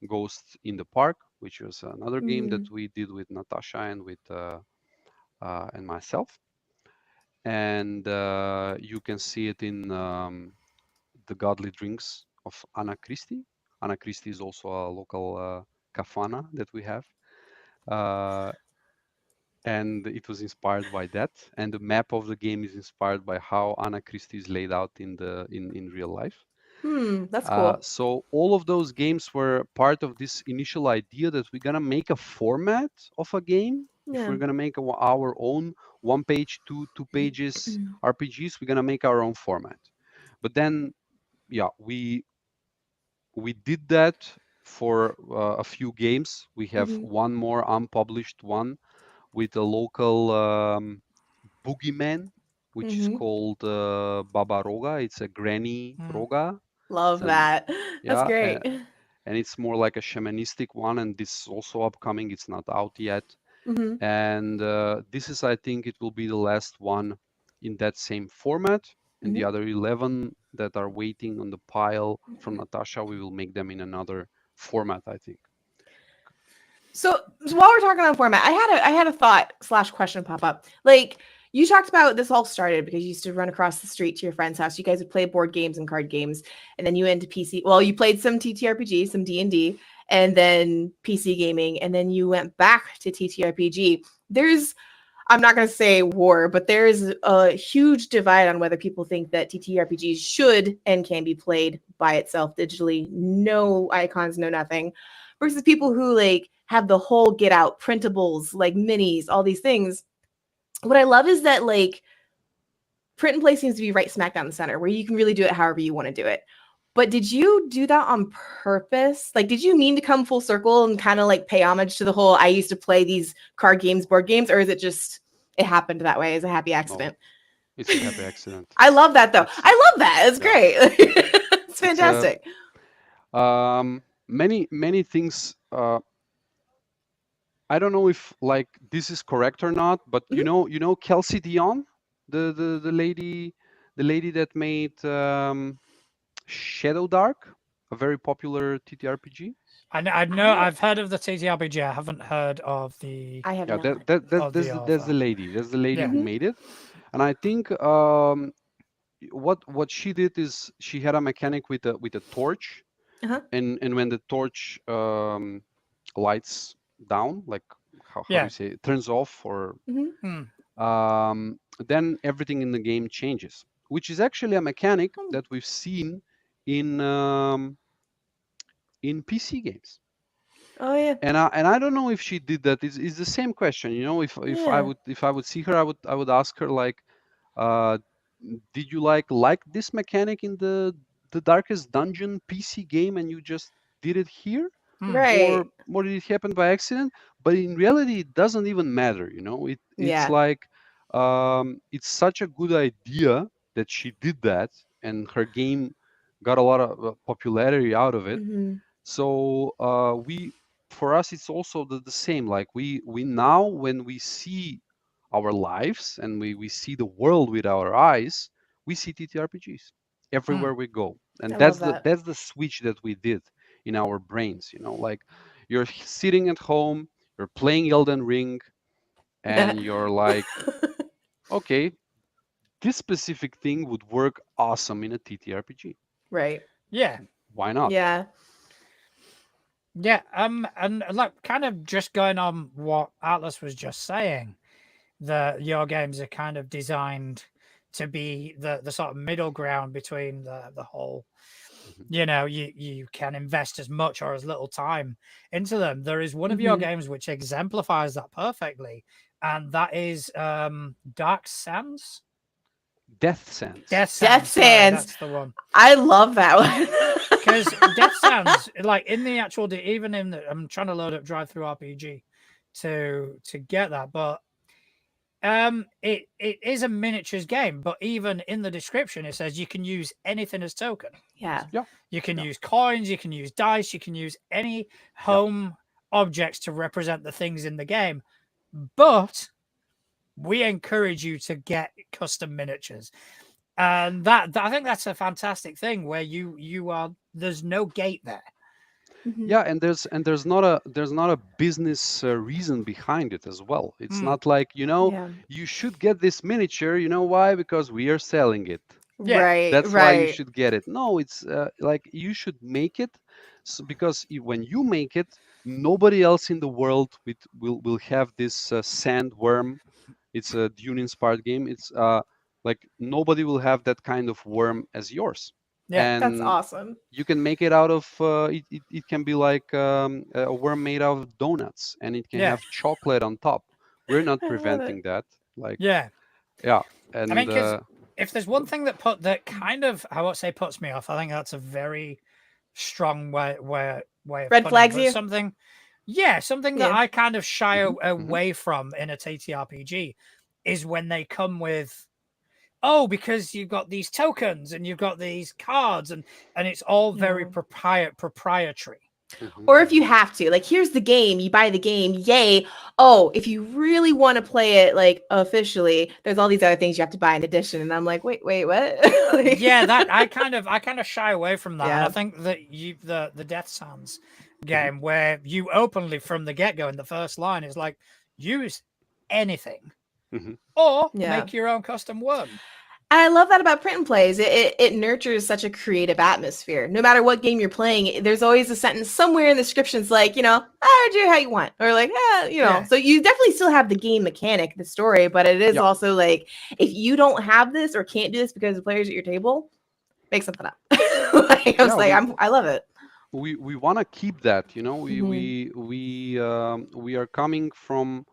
Ghost in the Park, which was another game that Mhm. we did with Natasha and with and myself. And you can see it in the Godly Drinks of Anna Christie. Anna Christie is also a local kafana that we have. Uh, and it was inspired by that. And the map of the game is inspired by how Anna Christie is laid out in real life. That's cool. So all of those games were part of this initial idea that we're gonna make a format of a game. If Yeah. we're gonna make our own one page, two pages RPGs, we're gonna make our own format. But then, yeah, we did that for a few games. We have Mhm. one more unpublished one with a local boogeyman, which is Mhm. called Baba Roga. It's a granny Hmm. Roga. It's Love an that. That's yeah, great. and it's more like a shamanistic one. And this is also upcoming. It's not out yet. Mhm. And this is, I think, it will be the last one in that same format. and the other 11 that are waiting on the pile from Natasha, we will make them in another format, I think. So while we're talking on format, I had a thought / question pop up. Like, you talked about this all started because you used to run across the street to your friend's house. You guys would play board games and card games, and then you went to PC. Well, you played some TTRPG, some D&D, and then PC gaming, and then you went back to TTRPG. I'm not going to say war, but there is a huge divide on whether people think that TTRPGs should and can be played by itself digitally, no icons, no nothing, versus people who like have the whole get out printables, like minis, all these things. What I love is that like print and play seems to be right smack down the center where you can really do it however you want to do it. But did you do that on purpose? Like, did you mean to come full circle and kind of like pay homage to the whole I used to play these card games, board games, or is it just it happened that way as a happy accident? No, it's a happy accident. I love that though. I love that. It's great. It's fantastic. Many things. I don't know if like this is correct or not, but you know Kelsey Dion, the lady that made Shadow Dark, a very popular TTRPG. I know I've heard of the TTRPG. I haven't heard of the. I have Yeah, not. that's the lady. That's the lady who made it, and I think what she did is she had a mechanic with a torch, and when the torch lights down, like how do you say it, turns off, or then everything in the game changes, which is actually a mechanic that we've seen in PC games. Oh yeah. And I don't know if she did that. It's the same question, you know. If I would see her, I would ask her like, did you like this mechanic in the Darkest Dungeon PC game, and you just did it here, Right. or did it happen by accident? But in reality, it doesn't even matter, you know. It's like it's such a good idea that she did that, and her game got a lot of popularity out of it. So for us, it's also the same. Like we now, when we see our lives and we see the world with our eyes, we see TTRPGs everywhere we go, and that's the switch that we did in our brains. You know, like you're sitting at home, you're playing Elden Ring, and you're like, okay, this specific thing would work awesome in a TTRPG. Right. Yeah. Why not? Yeah. Yeah. And like kind of just going on what Atlas was just saying, that your games are kind of designed to be the sort of middle ground between the whole. You know, you can invest as much or as little time into them. There is one of your games which exemplifies that perfectly, and that is Dark Sands. Death Sands. Death Sorry, Sands. that's the one. I love that one. Because Death Sands, like in the actual, even in the, I'm trying to load up Drive Through RPG to get that, but it is a miniatures game. But even in the description, it says you can use anything as token. Yeah. You can use coins, you can use dice, you can use any home objects to represent the things in the game, but we encourage you to get custom miniatures. And that I think that's a fantastic thing where you are, there's no gate there. Yeah, and there's not a business reason behind it as well. It's not like, you know, you should get this miniature. You know why? Because we are selling it. Right. That's why you should get it. No, it's like you should make it, because when you make it, nobody else in the world will have this sandworm. It's a Dune-inspired game. It's like nobody will have that kind of worm as yours. Yeah, that's awesome. You can make it out of it can be like a worm made out of donuts, and it can have chocolate on top. We're not preventing that. Like yeah. And I mean, because if there's one thing that kind of, I won't say puts me off, I think that's a very strong way of red flags you. Something that I kind of shy away from in a TTRPG is when they come with, because you've got these tokens and you've got these cards and it's all very proprietary. Mhm. Or if you have to, like, here's the game, you buy the game, yay. Oh, if you really want to play it like officially, there's all these other things you have to buy in addition. And I'm like, wait, what? Like- Yeah, that I kind of shy away from that, and I Yeah. think that the Death Sands Mhm. game where you openly from the get go in the first line is like use anything Mhm. or Yeah. make your own custom one. And I love that about print and plays. It nurtures such a creative atmosphere. No matter what game you're playing, there's always a sentence somewhere in the descriptions like, do how you want. Or like, Yeah. So you definitely still have the game mechanic, the story, but it is Yeah. also like, if you don't have this or can't do this because the players at your table, make something up. Like, I was Yeah. like, I love it. We want to keep that. We Mhm. we are coming from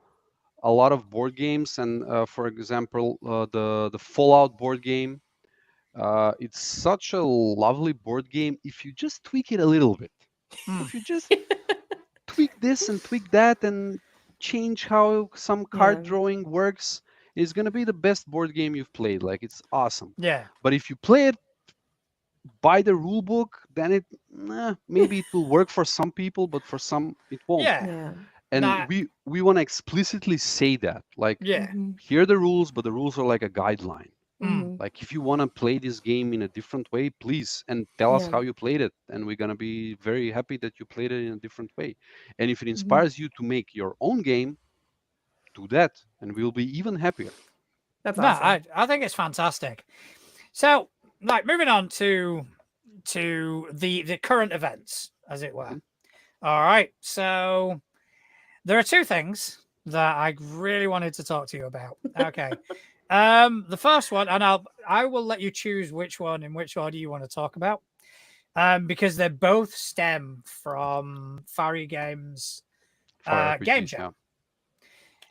a lot of board games, and for example, the Fallout board game. It's such a lovely board game if you just tweak it a little bit. Hmm. If you just tweak this and tweak that and change how some card Yeah. drawing works, it's gonna be the best board game you've played. Like it's awesome. Yeah. But if you play it by the rule book, then maybe it will work for some people, but for some it won't. Yeah. Yeah. And Nah. we want to explicitly say that, like, Yeah. Hmm. here are the rules, but the rules are like a guideline. Hmm. Hmm. Like, if you want to play this game in a different way, please, and tell us Yeah. how you played it, and we're gonna be very happy that you played it in a different way. And if it Hmm. inspires you to make your own game, do that, and we'll be even happier. That's No, awesome. I think it's fantastic. So, like, moving on to the current events, as it were. Mhm. All right. So there are two things that I really wanted to talk to you about. Okay. The first one, and I will let you choose which one in which order you want to talk about. Because they both stem from Fari Games For game RPGs, jam. yeah.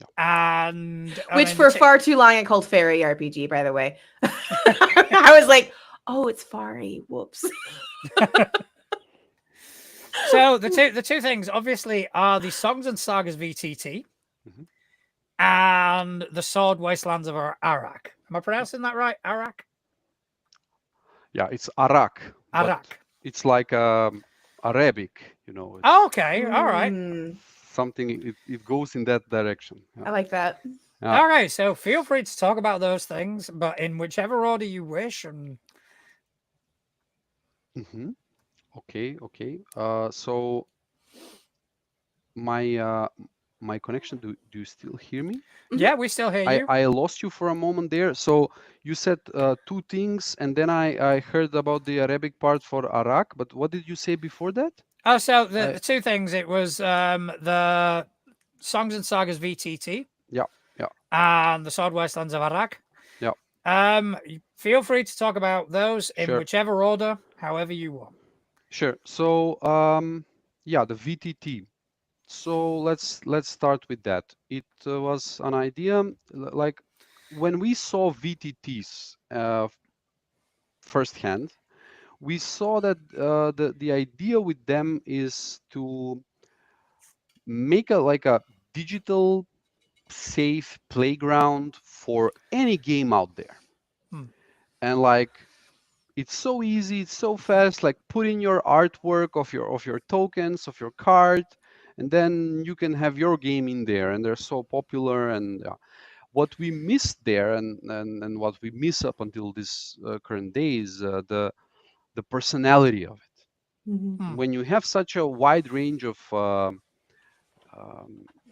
Yeah. And I Which mean, the for far too long I called Fairy RPG, by the way. I was like, oh, it's Fari. Whoops. so the two things obviously are the Songs and Sagas VTT Mhm. and the Sword Wastelands of Arak. Am I pronouncing that right? Arak? Yeah, it's Arak, but Arak. it's like Arabic, Oh, it's okay. All right. something, it goes in that direction. Yeah. I like that. Yeah. All right. So feel free to talk about those things, but in whichever order you wish. And Hmm. Okay, okay. So my my connection, do you still hear me? Mhm. yeah, we still hear you. I lost you for a moment there. So you said two things, and then I heard about the Arabic part for Arak, but what did you say before that? Oh, so the, I the two things, it was the Songs and Sagas VTT Yeah, yeah, and the Sword Wastelands of Arak. yeah. Feel free to talk about those in Sure, whichever order, however you want. sure. So yeah, the VTT. So let's start with that. It was an idea, like, when we saw VTTs firsthand, we saw that the idea with them is to make a digital safe playground for any game out there. Hmm. And, like, it's so easy, it's so fast, like, put in your artwork of your tokens, of your card, and then you can have your game in there, and they're so popular. And what we missed there, and what we miss up until this current day, is the personality of it. Mhm. Hmm. When you have such a wide range of um,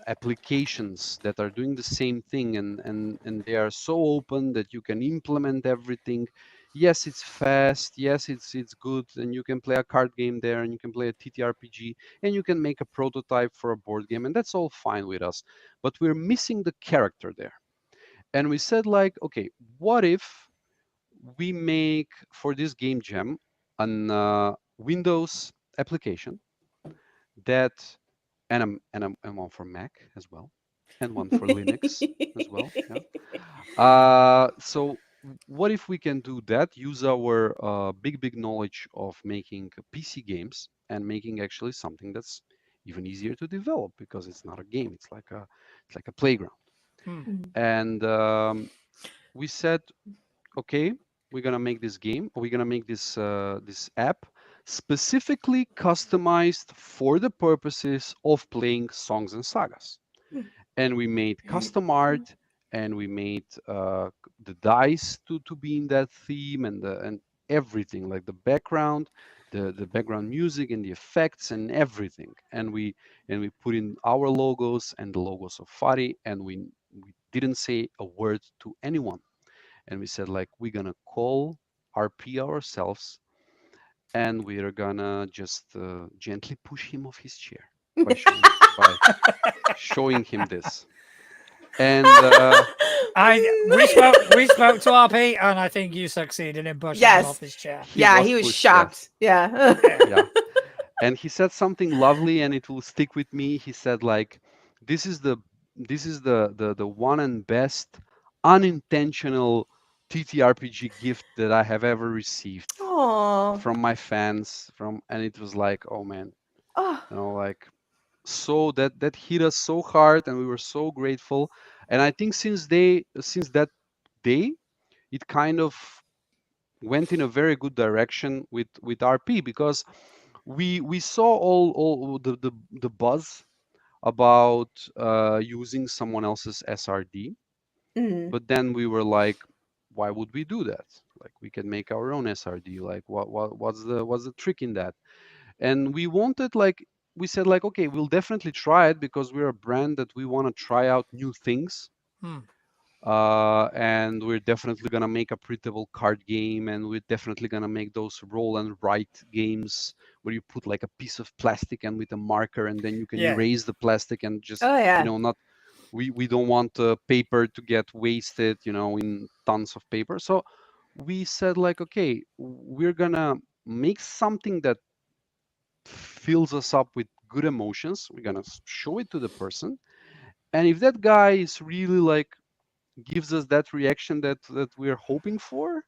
applications that are doing the same thing, and they are so open that you can implement everything. Yes, it's fast, yes, it's good, and you can play a card game there, and you can play a TTRPG, and you can make a prototype for a board game, and that's all fine with us. But we're missing the character there. And we said, like, okay, what if we make for this game jam an Windows application that, and one for Mac as well, and one for Linux as well. Yeah. So what if we can do that? Use our big knowledge of making PC games and making actually something that's even easier to develop, because it's not a game. It's like a playground. Hmm. And we said, okay, we're gonna make this game. We're gonna make this app specifically customized for the purposes of playing songs and sagas. And we made custom art, and we made the dice to be in that theme, and everything, like the background, the background music and the effects and everything. And we put in our logos and the logos of Fari, and we didn't say a word to anyone. And we said, like, we're gonna call RP ourselves, and we're gonna just gently push him off his chair by showing him this. And we spoke to RP, and I think you succeeded in pushing him off Yes. his chair. he Yeah, was he was pushed, shocked. Yeah. yeah. And he said something lovely, and it will stick with me. He said, like, this is the one and best unintentional TTRPG gift that I have ever received Oh. from my fans. And it was like, oh man, Oh. like, so that hit us so hard, and we were so grateful. And I think since that day, it kind of went in a very good direction with RP, because we saw all the buzz about using someone else's SRD, Mm. but then we were like, why would we do that? Like, we can make our own SRD. Like, what's the trick in that? And we said, like, okay, we'll definitely try it, because we're a brand that we want to try out new things. Hmm. And we're definitely gonna make a printable card game, and we're definitely gonna make those roll and write games where you put like a piece of plastic and with a marker, and then you can Yeah. erase the plastic and just, Oh yeah. not, we don't want paper to get wasted, in tons of paper. So we said, like, okay, we're gonna make something that fills us up with good emotions. We're gonna show it to the person, and if that guy is really like gives us that reaction that we're hoping for,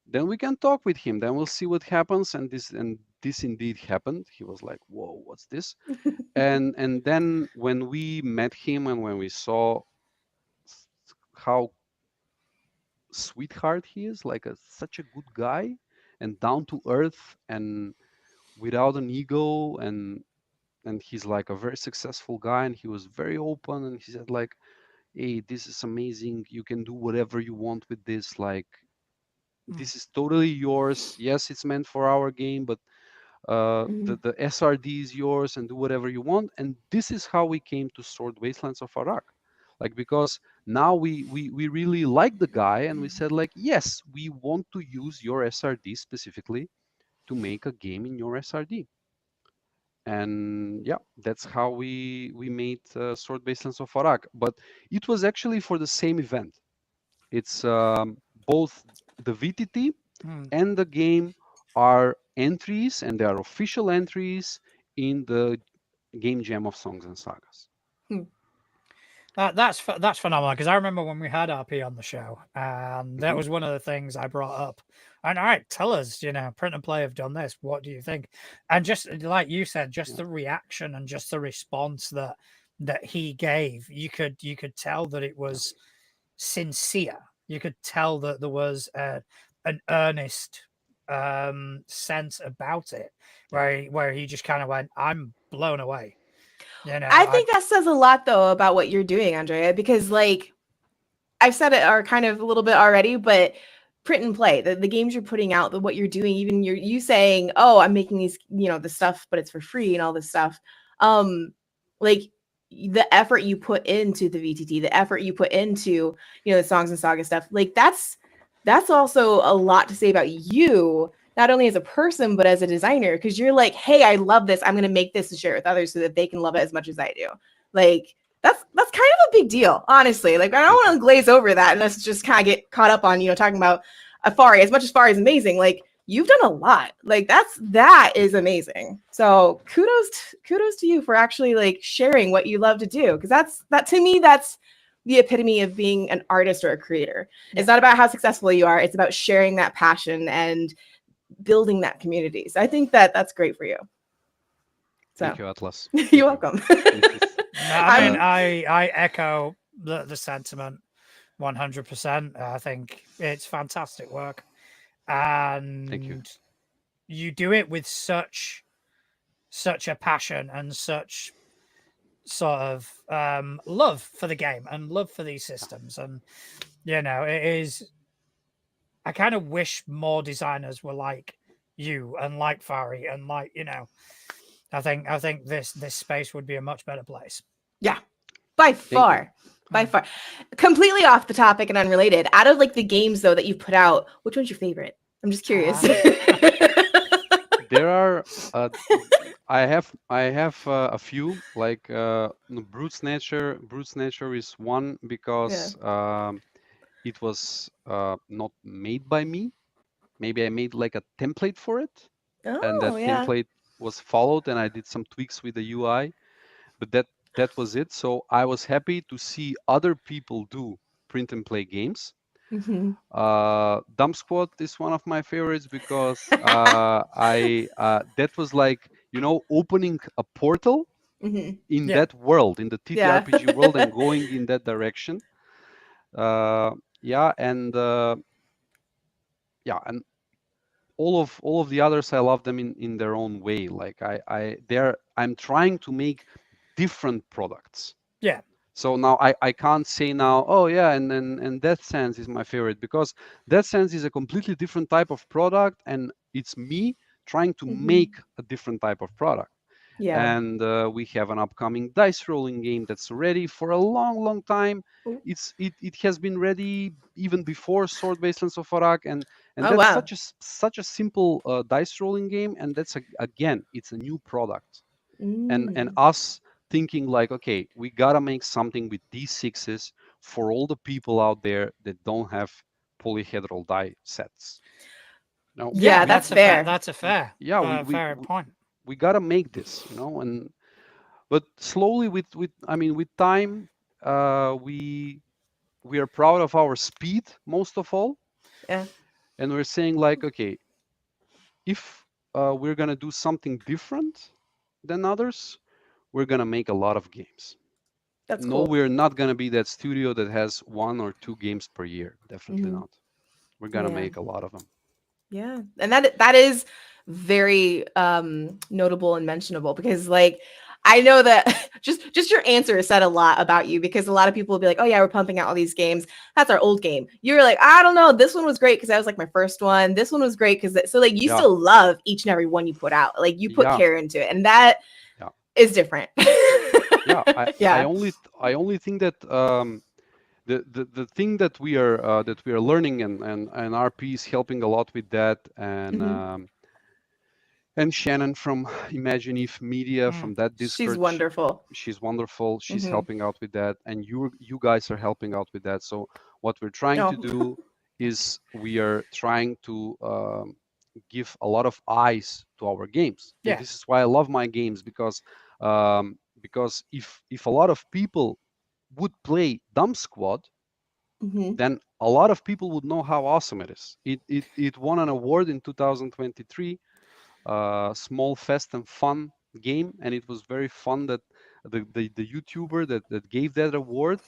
then we can talk with him. Then we'll see what happens. And this indeed happened. He was like, whoa, what's this? And then when we met him, and when we saw how sweetheart he is, like such a good guy, and down to earth, and without an ego, and he's like a very successful guy, and he was very open, and he said, like, hey, this is amazing, you can do whatever you want with this, like, this is totally yours. Yes, it's meant for our game, but Mhm. the SRD is yours, and do whatever you want. And this is how we came to Sword Wastelands of Arak. Like, because now we really like the guy, and we said, like, yes, we want to use your SRD specifically to make a game in your SRD. And yeah, that's how we made Sword Wastelands of Arak. But it was actually for the same event. It's both the VTT Hmm. and the game are entries, and they are official entries in the game jam of Songs and Sagas. That's phenomenal, because I remember when we had RP on the show, and that Mhm. was one of the things I brought up. And all right, tell us, Print and Play have done this. What do you think? And just like you said, just the reaction and just the response that he gave, you could tell that it Yeah. was sincere. You could tell that there was an earnest sense about it, where he just kind of went, "I'm blown away." I I think that says a lot though about what you're doing, Andrea, because like I've said it or kind of a little bit already, but print and play, the games you're putting out, what you're doing, even you saying, oh, I'm making these, the stuff, but it's for free and all this stuff. Like the effort you put into the VTT, the effort you put into, the Songs and Saga stuff, like that's also a lot to say about you, not only as a person, but as a designer, because you're like, hey, I love this. I'm gonna make this and share it with others so that they can love it as much as I do. Like that's kind of a big deal, honestly. Like I don't want to glaze over that and let's just kind of get caught up on, talking about Afari. As much as Afari is amazing, like you've done a lot. Like that is amazing. So kudos to you for actually like sharing what you love to do. Because that to me, that's the epitome of being an artist or a creator. Yeah. It's not about how successful you are. It's about sharing that passion and building that community. So I think that's great for you. So Thank you, Atlas. you're welcome. No, I mean, I'm- I echo the sentiment 100%. I think it's fantastic work, Thank you. and you do it with such a passion and such sort of love for the game and love for these systems. And it is. I kind of wish more designers were like you and like Fari and like I think this space would be a much better place. Yeah, by Thank you. far. By far. Completely off the topic and unrelated. Out of like the games though that you've put out, which one's your favorite? I'm just curious. There are I have a few like Brute Snatcher. Brute Snatcher is one Yeah. because it was not made by me. Maybe I made like a template for it, and that Oh, yeah. template was followed, and I did some tweaks with the UI, but that was it. So I was happy to see other people do print and play games. Hmm. Dump Squad is one of my favorites because I that was like opening a portal Hmm. in Yeah, that world, in the Yeah. TTRPG world, and going in that direction. Yeah, and yeah, and all of the others, I love them in their own way. Like I'm trying to make different products. yeah, So now I can't say now, oh yeah, and Death Sense is my favorite, because Death Sense is a completely different type of product, and it's me trying to Hmm. make a different type of product. Yeah. And we have an upcoming dice rolling game that's ready for a long, long time. Ooh. It has been ready even before Sword Wastelands of Arak, and Oh, that's wow. such a simple dice rolling game, and that's again, it's a new product, and Mm. us thinking like, okay, we gotta make something with D6s for all the people out there that don't have polyhedral die sets. Now, Yeah, yeah. we that's That's a fair. fair. That's a fair. yeah, we we Fair we, point. we gotta make this, and but slowly, with I mean, with time, we are proud of our speed most of all, Yeah, and we're saying like, okay, if we're gonna do something different than others, we're gonna make a lot of games. that's No, cool. we're not gonna be that studio that has one or two games per year. Definitely Hmm. not. We're gonna Yeah. make a lot of them. Yeah. And that is very notable and mentionable because like I know that just your answer said a lot about you because a lot of people will be like, "Oh yeah, we're pumping out all these games. That's our old game." You're like, "I don't know. This one was great because that was like my first one. This one was great because so like you Yeah, still love each and every one you put out. Like you put yeah, care into it, and that yeah, is different." yeah. I Yeah. only think that the thing that we are learning, and RP is helping a lot with that, Hmm. and Shannon from Imagine If Media, Mm. from that She's Discord, wonderful. she's wonderful. She's Hmm. helping out with that, and you guys are helping out with that. So what we're trying to No. do is we are trying to give a lot of eyes to our games, and Yeah. this is why I love my games, because if a lot of people would play Dumb Squad, Hmm. then a lot of people would know how awesome it is. It won an award in 2023, small, fast, and fun game, and it was very fun that the YouTuber that gave that award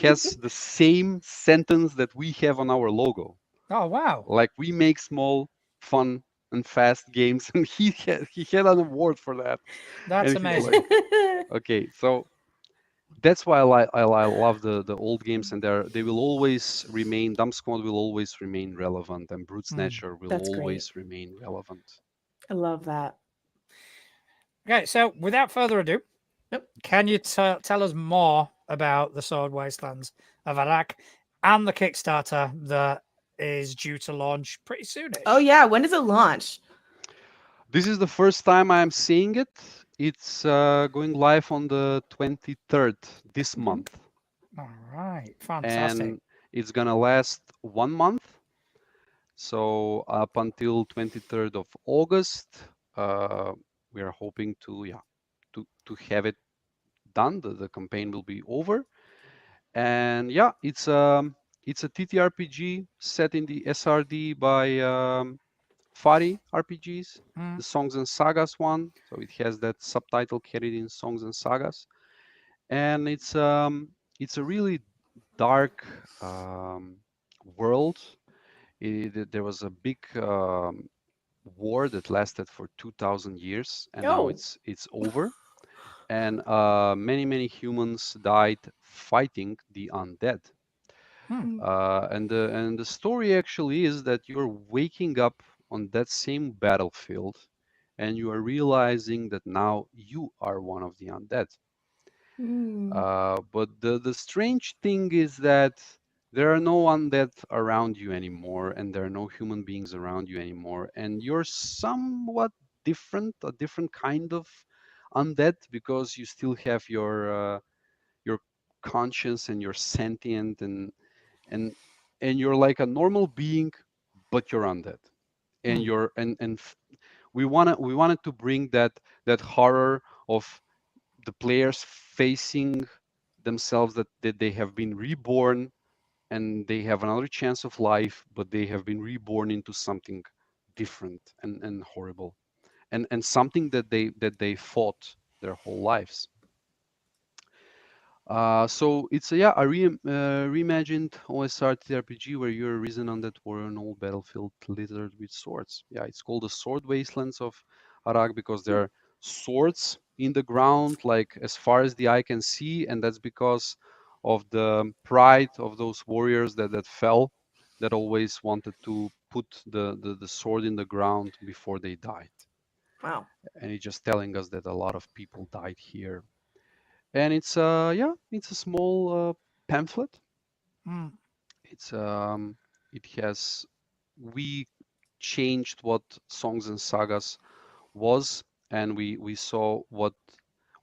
has the same sentence that we have on our logo. Oh wow, Like, we make small, fun, and fast games, and he had an award for that, that's and he's amazing. like, okay, so that's why I love the old games, and they will always remain. Dumb Squad will always remain relevant, and Brute Mm. Snatcher will That's great. always remain relevant. I love that. Okay, so without further ado, Yep. can you tell us more about the Sword Wastelands of Iraq and the Kickstarter that is due to launch pretty Oh soonish? yeah, when does it launch? This is the first time I'm seeing it. It's going live on the 23rd this Hmm. month, All right, fantastic. and it's gonna last 1 month. So up until 23rd of August, uh, we are hoping to have it done. The campaign will be over, and yeah, it's a TTRPG set in the SRD by Fari RPGs, Mm, the Songs and Sagas one. So it has that subtitle carried in Songs and Sagas, and it's a really dark world. There was a big war that lasted for 2,000 years, and now Oh. it's over. And many humans died fighting the undead. Hmm. Mm. And the story actually is that you're waking up on that same battlefield, and you are realizing that now you are one of the undead. Mm. But the strange thing is that there are no undead around you anymore, and there are no human beings around you anymore, and you're somewhat different, a different kind of undead, because you still have your conscience, and you're sentient, and and you're like a normal being, but you're undead. And Hmm. you're and we wanted to bring that horror of the players facing themselves, that they have been reborn, and they have another chance of life, but they have been reborn into something different and horrible, and something that they fought their whole lives. So it's a reimagined OSR TRPG where you're risen on that war on old battlefield littered with swords. Yeah, it's called the Sword Wastelands of Arak because there Hmm. are swords in the ground, like as far as the eye can see, and that's because of the pride of those warriors that fell, that always wanted to put the sword in the ground before they died. Wow. And it's just telling us that a lot of people died here, and it's a small pamphlet. Hmm. It's it has we changed what Songs and Sagas was, and we saw what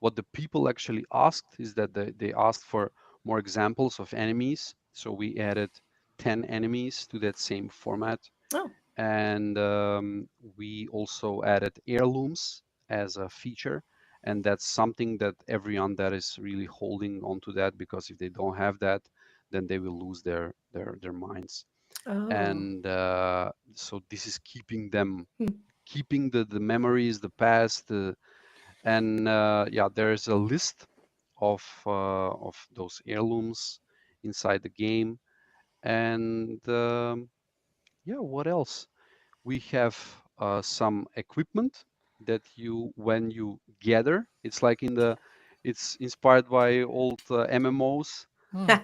the people actually asked is that they asked for more examples of enemies, so we added 10 enemies to that same format. Oh. And we also added heirlooms as a feature, and that's something that everyone that is really holding on to that, because if they don't have that, then they will lose their minds. Oh. And so this is keeping them, Hmm. keeping the memories, the past, and yeah, there is a list of those heirlooms inside the game. And yeah, what else? We have some equipment that you when you gather, it's like it's inspired by old MMOs. Hmm.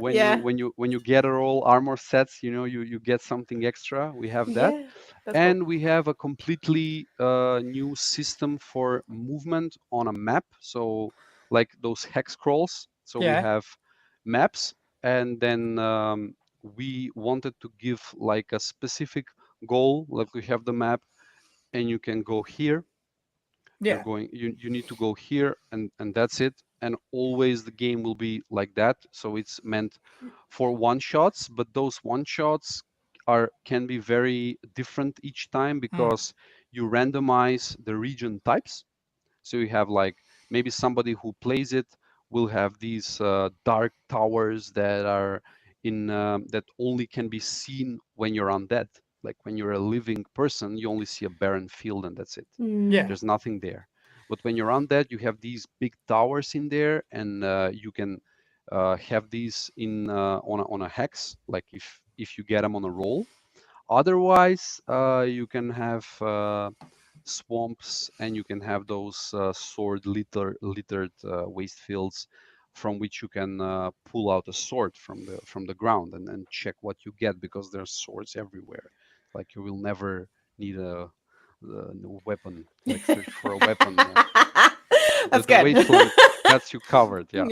When you Yeah. gather all armor sets, you get something extra. We have that. Yeah. That's cool. And we have a completely new system for movement on a map, so like those hex crawls. So we Yeah. have maps, and then we wanted to give like a specific goal, like we have the map, and you can go here, Yeah. you need to go here, and that's it. And always the game will be like that, so it's meant for one shots, but those one shots are can be very different each time, Hmm. because you randomize the region types. So you have like maybe somebody who plays it will have these dark towers that are in that only can be seen when you're undead. Like when you're a living person, you only see a barren field, and that's it. Mm. Yeah. There's nothing there. But when you're undead, you have these big towers in there, and you can have these in on a hex. Like if you get them on a roll. Otherwise, you can have swamps, and you can have those sword littered waste fields, from which you can pull out a sword from the ground, and check what you get, because there's swords everywhere. Like you will never need a weapon, like search for a weapon. The That's the good. wasteland gets you covered. Yeah.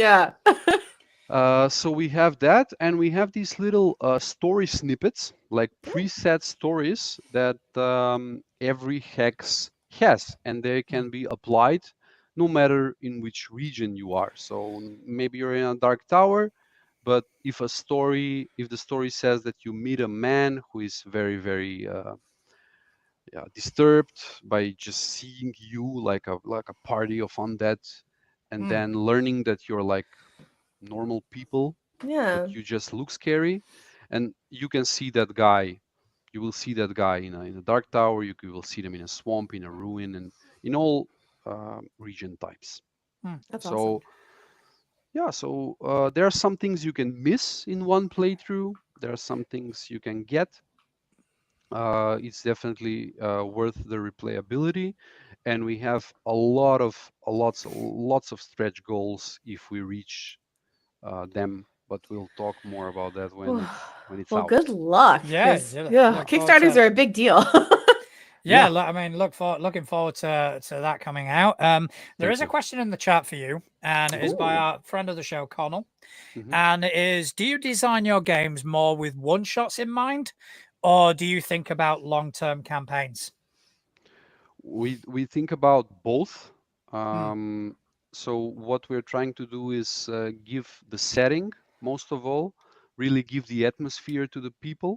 Yeah. So we have that, and we have these little story snippets, like Oh. preset stories that every hex has, and they Hmm. can be applied no matter in which region you are. So maybe you're in a dark tower, but if the story says that you meet a man who is very, very yeah, disturbed by just seeing you, like a party of undead, and Hmm. then learning that you're like normal people, but Yeah. you just look scary, and you can see that guy. You will see that guy in a dark tower. You will see them in a swamp, in a ruin, and in all region types. Hmm. That's awesome. So yeah, so there are some things you can miss in one playthrough. There are some things you can get, It's definitely worth the replayability, and we have lots of stretch goals if we reach them. But we'll talk more about that when it's Well, out. good luck, Yeah, because yeah, yeah, look forward Kickstarters to. are a big deal. Yeah, Yeah, look, I mean, looking forward to that coming out. There thank is a you. question in the chat for you, and it is Ooh. by Ooh. our friend of the show, Connell. hmm And it is: do you design your games more with one shots in mind, or do you think about long-term campaigns? We think about both. Hmm. So what we're trying to do is give the setting, most of all, really give the atmosphere to the people,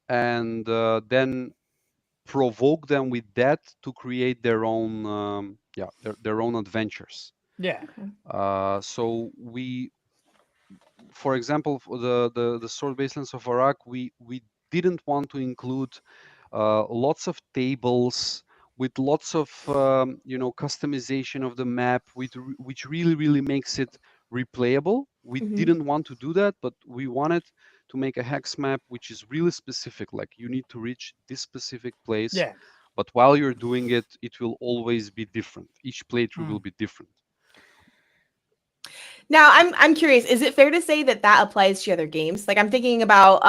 and then provoke them with that to create their own their own adventures. Yeah, Okay. So we, for example, for the sword baselands of Iraq, we didn't want to include lots of tables with lots of customization of the map, which really makes it replayable. We Hmm. didn't want to do that, but we wanted to make a hex map which is really specific. Like you need to reach this specific place, yeah. but while you're doing it, it will always be different. Each playthrough Hmm. will be different. Now, I'm curious. Is it fair to say that that applies to other games? Like, I'm thinking about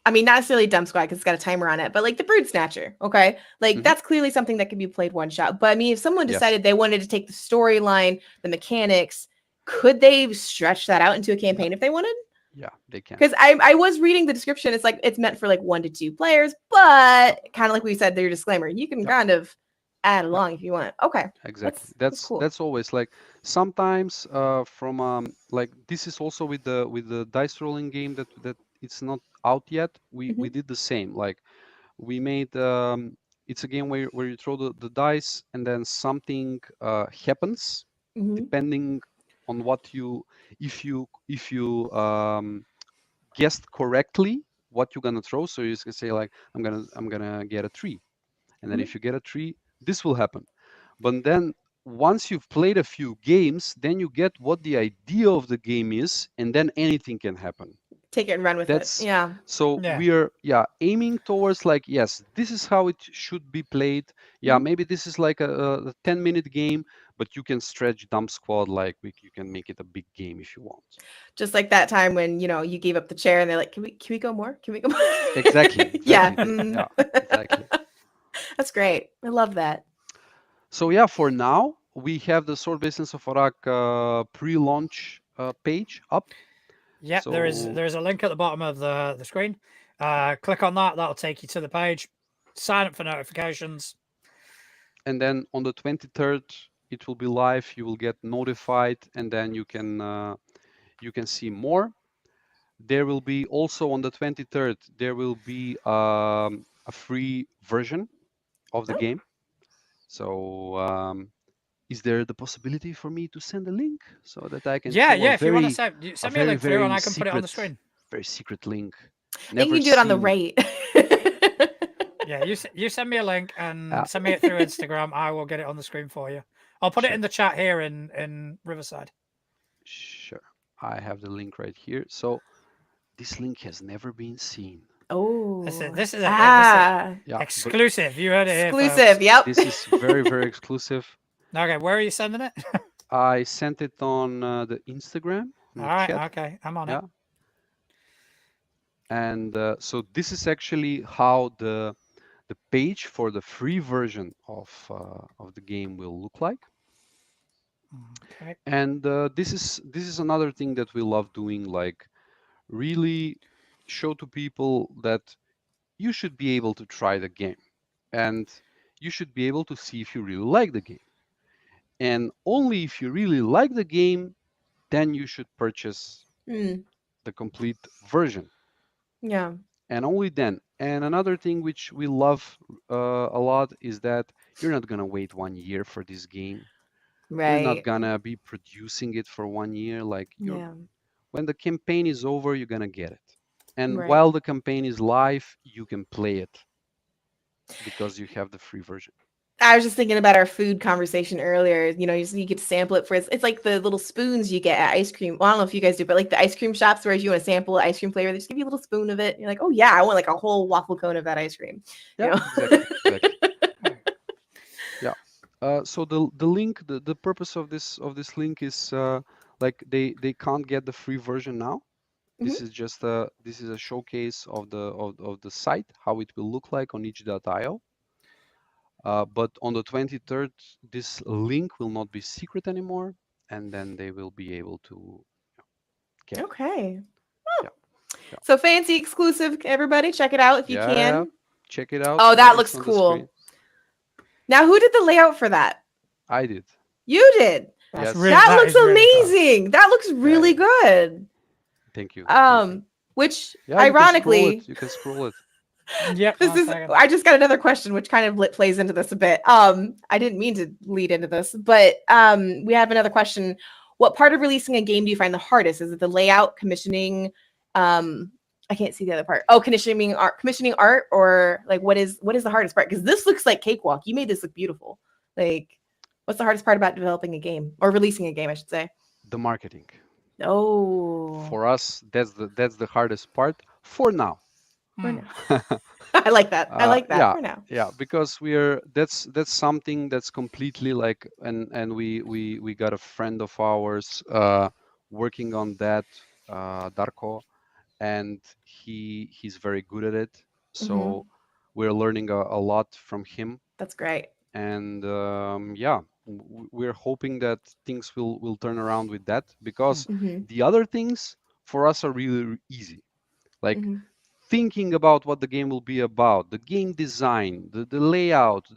I mean, not necessarily Dump Squad because it's got a timer on it, but like the Brood Snatcher. Okay, like hmm that's clearly something that can be played one shot. But I mean, if someone Yes. decided they wanted to take the storyline, the mechanics, could they stretch that out into a Yeah. campaign if they wanted? Yeah, they can. Because I was reading the description. It's like it's meant for like 1 to 2 players, but Yep. kind of like we said, their disclaimer, you can Yep. kind of add Yep. along if you want. Okay, Exactly. that's cool. That's always like sometimes from like this is also with the dice rolling game that it's not out yet. We Hmm. did the same. Like we made it's a game where you throw the dice and then something happens Hmm. depending on what you if you guessed correctly what you're gonna throw. So you can say like I'm gonna get a tree, and then Hmm. if you get a tree, this will happen. But then once you've played a few games, then you get what the idea of the game is, and then anything can happen. Take it and run with it. That's Yeah. so Yeah. we are aiming towards like yes, this is how it should be played. Yeah, Mhm. maybe this is like a 10-minute game, but you can stretch Dump Squad like you can make it a big game if you want. Just like that time when you gave up the chair and they're like, can we go more? Can we go more? Exactly, Yeah. exactly. Yeah, exactly. That's great. I love that. So yeah, for now we have the Sword Basins of Arak pre-launch page up. Yeah, So there is a link at the bottom of the screen. Click on that. That'll take you to the page. Sign up for notifications. and then on the 23rd it will be live. You will get notified, and then you can see more. There will be also on the 23rd there will be a free version of the Oh, game. So is there the possibility for me to send a link so that I can Yeah, show yeah. If you want to send me a link through, and I can put it on the screen. very secret link, I think never you can do it on the seen? right. Yeah, you send me a link Uh, and send me it through Instagram. I will get it on the screen for you. I'll put it sure, in the chat here in Riverside. sure. I have the link right here. So this link has never been seen. Oh. This is Ah. Yeah, but exclusive. You heard it here, Exclusive. folks. Yep. this is very exclusive. Okay, where are you sending it? I sent it on the Instagram, on All the right, chat. okay, I'm on it. Yeah, and so this is actually how the page for the free version of the game will look like. Okay. And this is another thing that we love doing, like really show to people that you should be able to try the game, and you should be able to see if you really like the game. And only if you really like the game, then you should purchase Mm, the complete version, yeah. and only then. And another thing which we love a lot is that you're not gonna wait 1 year for this game. You're not Right. gonna be producing it for 1 year. Like you're Yeah. when the campaign is over, you're gonna get it. And Right. while the campaign is live, you can play it because you have the free version. I was just thinking about our food conversation earlier. You know, you get to sample it for it's like the little spoons you get at ice cream. Well, I don't know if you guys do, but like the ice cream shops where if you want to sample ice cream flavor, they just give you a little spoon of it. You're like, oh yeah, I want like a whole waffle cone of that ice cream. You Yeah, know? exactly. Yeah. So the link, the purpose of this link is like they can't get the free version now. This is just a showcase of the site, how it will look like on itch.io. But on the 23rd, this link will not be secret anymore, and then they will be able to get it. Okay. Yeah. Yeah. So fancy exclusive, everybody. Check it out if you Yeah, can. check it out. Oh, Yeah, that it's looks on the screen. cool. Now, who did the layout for that? I did. You did. That's Yes. really, That looks is really cool. amazing. That looks really good. Thank you. Thank you. Which Yeah, ironically, you can scroll it. Yep. this is I just got another question which kind of plays into this a bit. I didn't mean to lead into this, but we have another question. What part of releasing a game do you find the hardest? Is it the layout, commissioning? I can't see the other part. Oh, commissioning art, or like what is the hardest part? Because this looks like cakewalk. You made this look beautiful. Like, what's the hardest part about developing a game or releasing a game, I should say? The marketing. Oh, For us, that's the hardest part for now. for now. I like that. I like that for now. Yeah, because that's something that's completely like, and we got a friend of ours working on that, Darko, and he's very good at it. So we're learning a lot from him. That's great. And yeah, we're hoping that things will turn around with that, because the other things for us are really easy, like thinking about what the game will be about, the game design, the layout,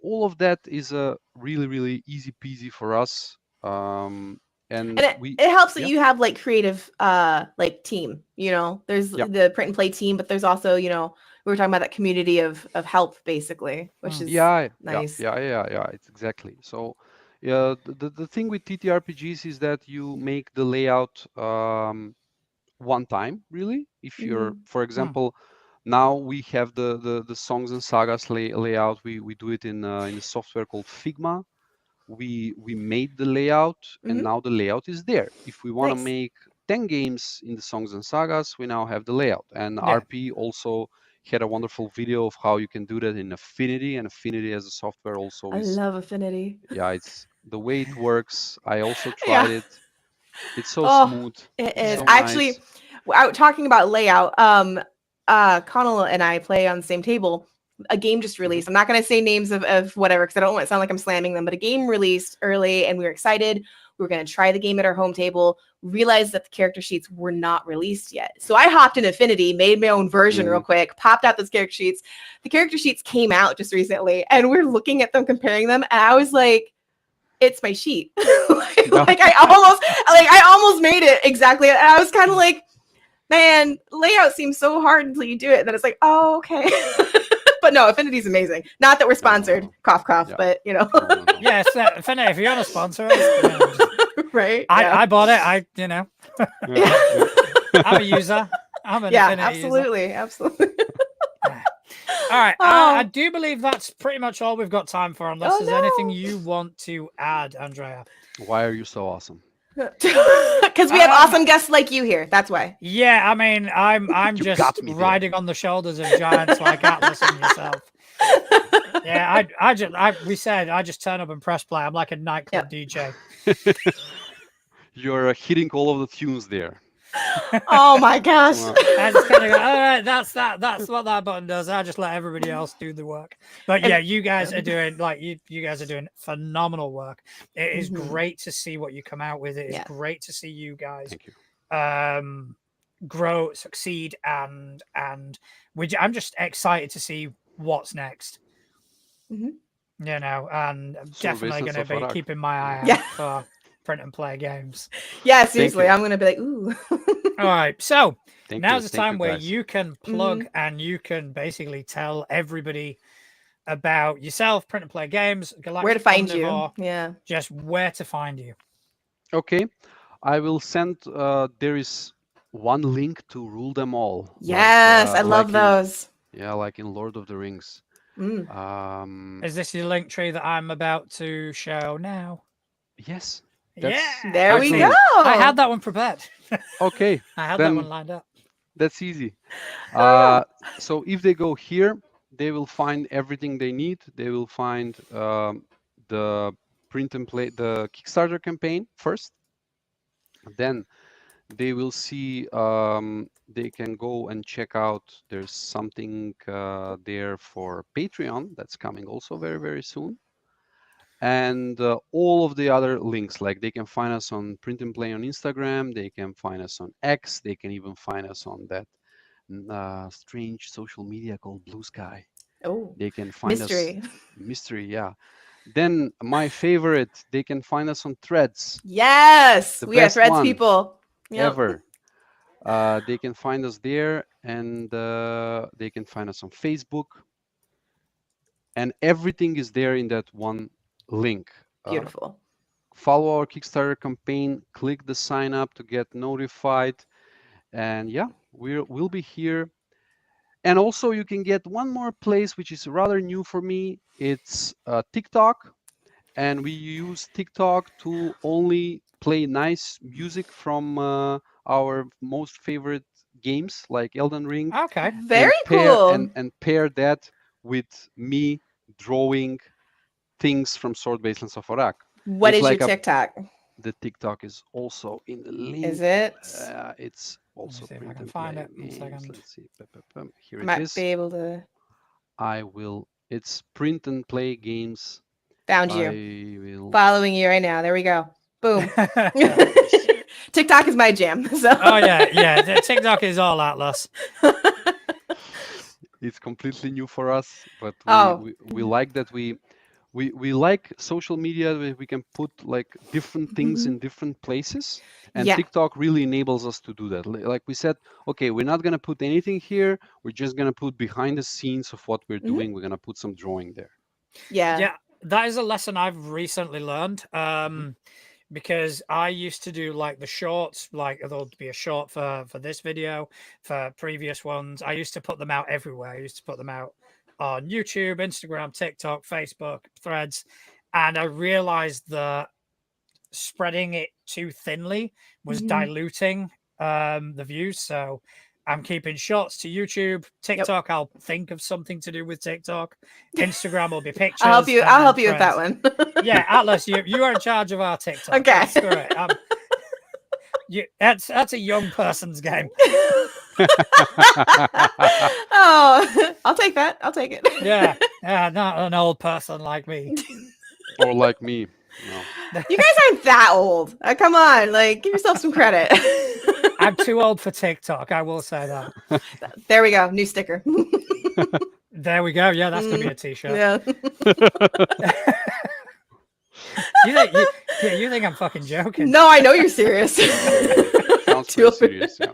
all of that is a really easy peasy for us. And it helps that you have like creative like team, you know. There's the print and play team, but there's also, you know, we were talking about that community of help basically, which is nice. Yeah, it's exactly. So yeah, the thing with TTRPGs is that you make the layout one time, really. If you're, for example, now we have the songs and sagas layout, we do it in a software called Figma. We made the layout, and now the layout is there. If we want to make 10 games in the songs and sagas, we now have the layout. And RP also had a wonderful video of how you can do that in Affinity, and Affinity as a software also is, I love Affinity. yeah, it's the way it works. I also tried it. It's so smooth. It is. So Actually, talking about layout, Connell and I play on the same table. A game just released. I'm not going to say names of whatever, because I don't want it to sound like I'm slamming them, but a game released early and we were excited. We were going to try the game at our home table, realized that the character sheets were not released yet. So I hopped in Affinity, made my own version real quick, popped out those character sheets. The character sheets came out just recently and we're looking at them, comparing them. And I was like, it's my sheet. like I almost made it exactly. And I was kind of like, man, layout seems so hard until you do it. And then it's like, oh, okay. But no, Affinity's amazing. Not that we're sponsored, cough, but you know. Yes, Affinity, if you want to sponsor us, right? I bought it. I'm a user. I'm an Affinity absolutely, user. Absolutely. All right. I do believe that's pretty much all we've got time for, unless there's anything you want to add, Andrea. Why are you so awesome? Because we have awesome guests like you here. That's why. Yeah, I mean, I'm just riding on the shoulders of giants like Atlas and yourself. Yeah, we said I just turn up and press play. I'm like a nightclub DJ. You're hitting all of the tunes there. Oh my gosh! I just kind of go, all right, that's what that button does. I just let everybody else do the work. But yeah, you guys are doing you guys are doing phenomenal work. It is great to see what you come out with. It is great to see you guys grow, succeed, and I'm just excited to see what's next. You know, and I'm definitely going to be keeping my eye out for print and play games. Yeah, seriously, I'm going to be like, ooh. All right, so now's the time where you can plug and you can basically tell everybody about yourself, print and play games, Galactic where to find Omnivore, you. just where to find you. Okay, I will send. There is one link to rule them all. Yes, I love those. Like in Lord of the Rings. Is this your link tree that I'm about to show now? Yes. Yeah. There we actually- go. I had that one prepared. Okay. I had that then one lined up. That's easy. Oh, So if they go here, they will find everything they need. They will find the print and play, the Kickstarter campaign first. Then they will see, they can go and check out, there's something there for Patreon that's coming also very, very soon. And all of the other links, like they can find us on Print and Play on Instagram, they can find us on X, they can even find us on that strange social media called Blue Sky. Oh, They can find mystery. us mystery, yeah. Then my favorite, they can find us on Threads. Yes, The we are best Threads one people. Yep. ever. They can find us there, and they can find us on Facebook. And everything is there in that one link. Beautiful. Follow our Kickstarter campaign, click the sign up to get notified. And yeah, we'll be here. And also you can get one more place, which is rather new for me. It's TikTok. And we use TikTok to only play nice music from our most favorite games like Elden Ring. Okay. Very cool. And pair that with me drawing things from Sword Baselands of Arak. What It's is like your TikTok? the TikTok is also in the link. Is it? It's also see if I print can and find play it. 1 games. second. Let's see. Here I it might is. be able to. I will. It's print and play games. Found you. I will. Following you right now. There we go. Boom. TikTok is my jam. So. Oh yeah. The TikTok is all Atlas. It's completely new for us, but Oh. we like that we like social media where we can put like different things in different places, and Yeah. TikTok really enables us to do that. Like we said, okay, we're not going to put anything here, we're just going to put behind the scenes of what we're doing. We're going to put some drawing there. Yeah. That is a lesson I've recently learned. Because I used to do like the shorts, like there'll be a short for this video, for previous ones. I used to put them out everywhere. I used to put them out on YouTube, Instagram, TikTok, Facebook, Threads, and I realized that spreading it too thinly was diluting the views. So I'm keeping shorts to YouTube. TikTok, I'll think of something to do with TikTok. Instagram will be pictures. I'll help you. and I'll then help you with that Threads. one. Yeah, Atlas, you are in charge of our TikTok. Okay. Screw it. That's a young person's game. Oh, I'll take that. I'll take it. Yeah, not an old person like me. Or like me. No. You guys aren't that old. Come on, like give yourself some credit. I'm too old for TikTok. I will say that. There we go. New sticker. There we go. Yeah, that's gonna be a t-shirt. Yeah. You think I'm fucking joking? No, I know you're serious. Sounds Too pretty serious. Yeah.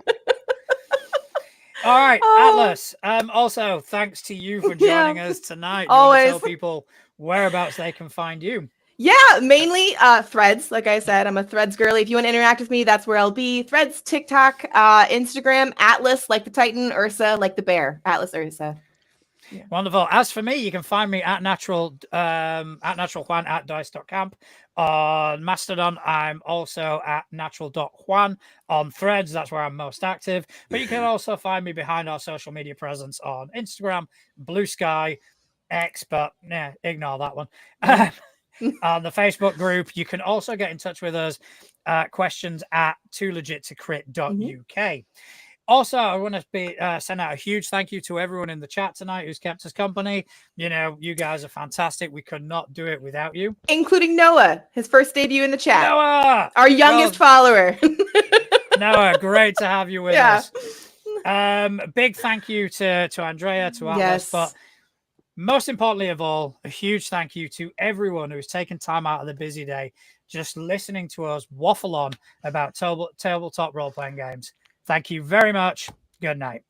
All right, Oh. Atlas. Also, thanks to you for joining us tonight. Do you wanna Always. tell people whereabouts they can find you? Yeah, mainly Threads. Like I said, I'm a Threads girly. If you want to interact with me, that's where I'll be. Threads, TikTok, Instagram, Atlas like the Titan, Ursa like the bear. Atlas Ursa. Yeah. Wonderful. As for me, you can find me at natural Juan at dice.camp. On Mastodon, I'm also at natural.juan. On Threads, that's where I'm most active. But you can also find me behind our social media presence on Instagram, Blue Sky, X, but yeah, ignore that one. On the Facebook group, you can also get in touch with us questions at toolegit2crit.uk. Also, I want to send out a huge thank you to everyone in the chat tonight who's kept us company. You know, you guys are fantastic. We could not do it without you. Including Noah, his first debut in the chat. Noah! Our youngest follower. Noah, great to have you with Yeah. us. Big thank you to Andrea, to Atlas, Yes. but most importantly of all, a huge thank you to everyone who's taken time out of the busy day just listening to us waffle on about tabletop role-playing games. Thank you very much. Good night.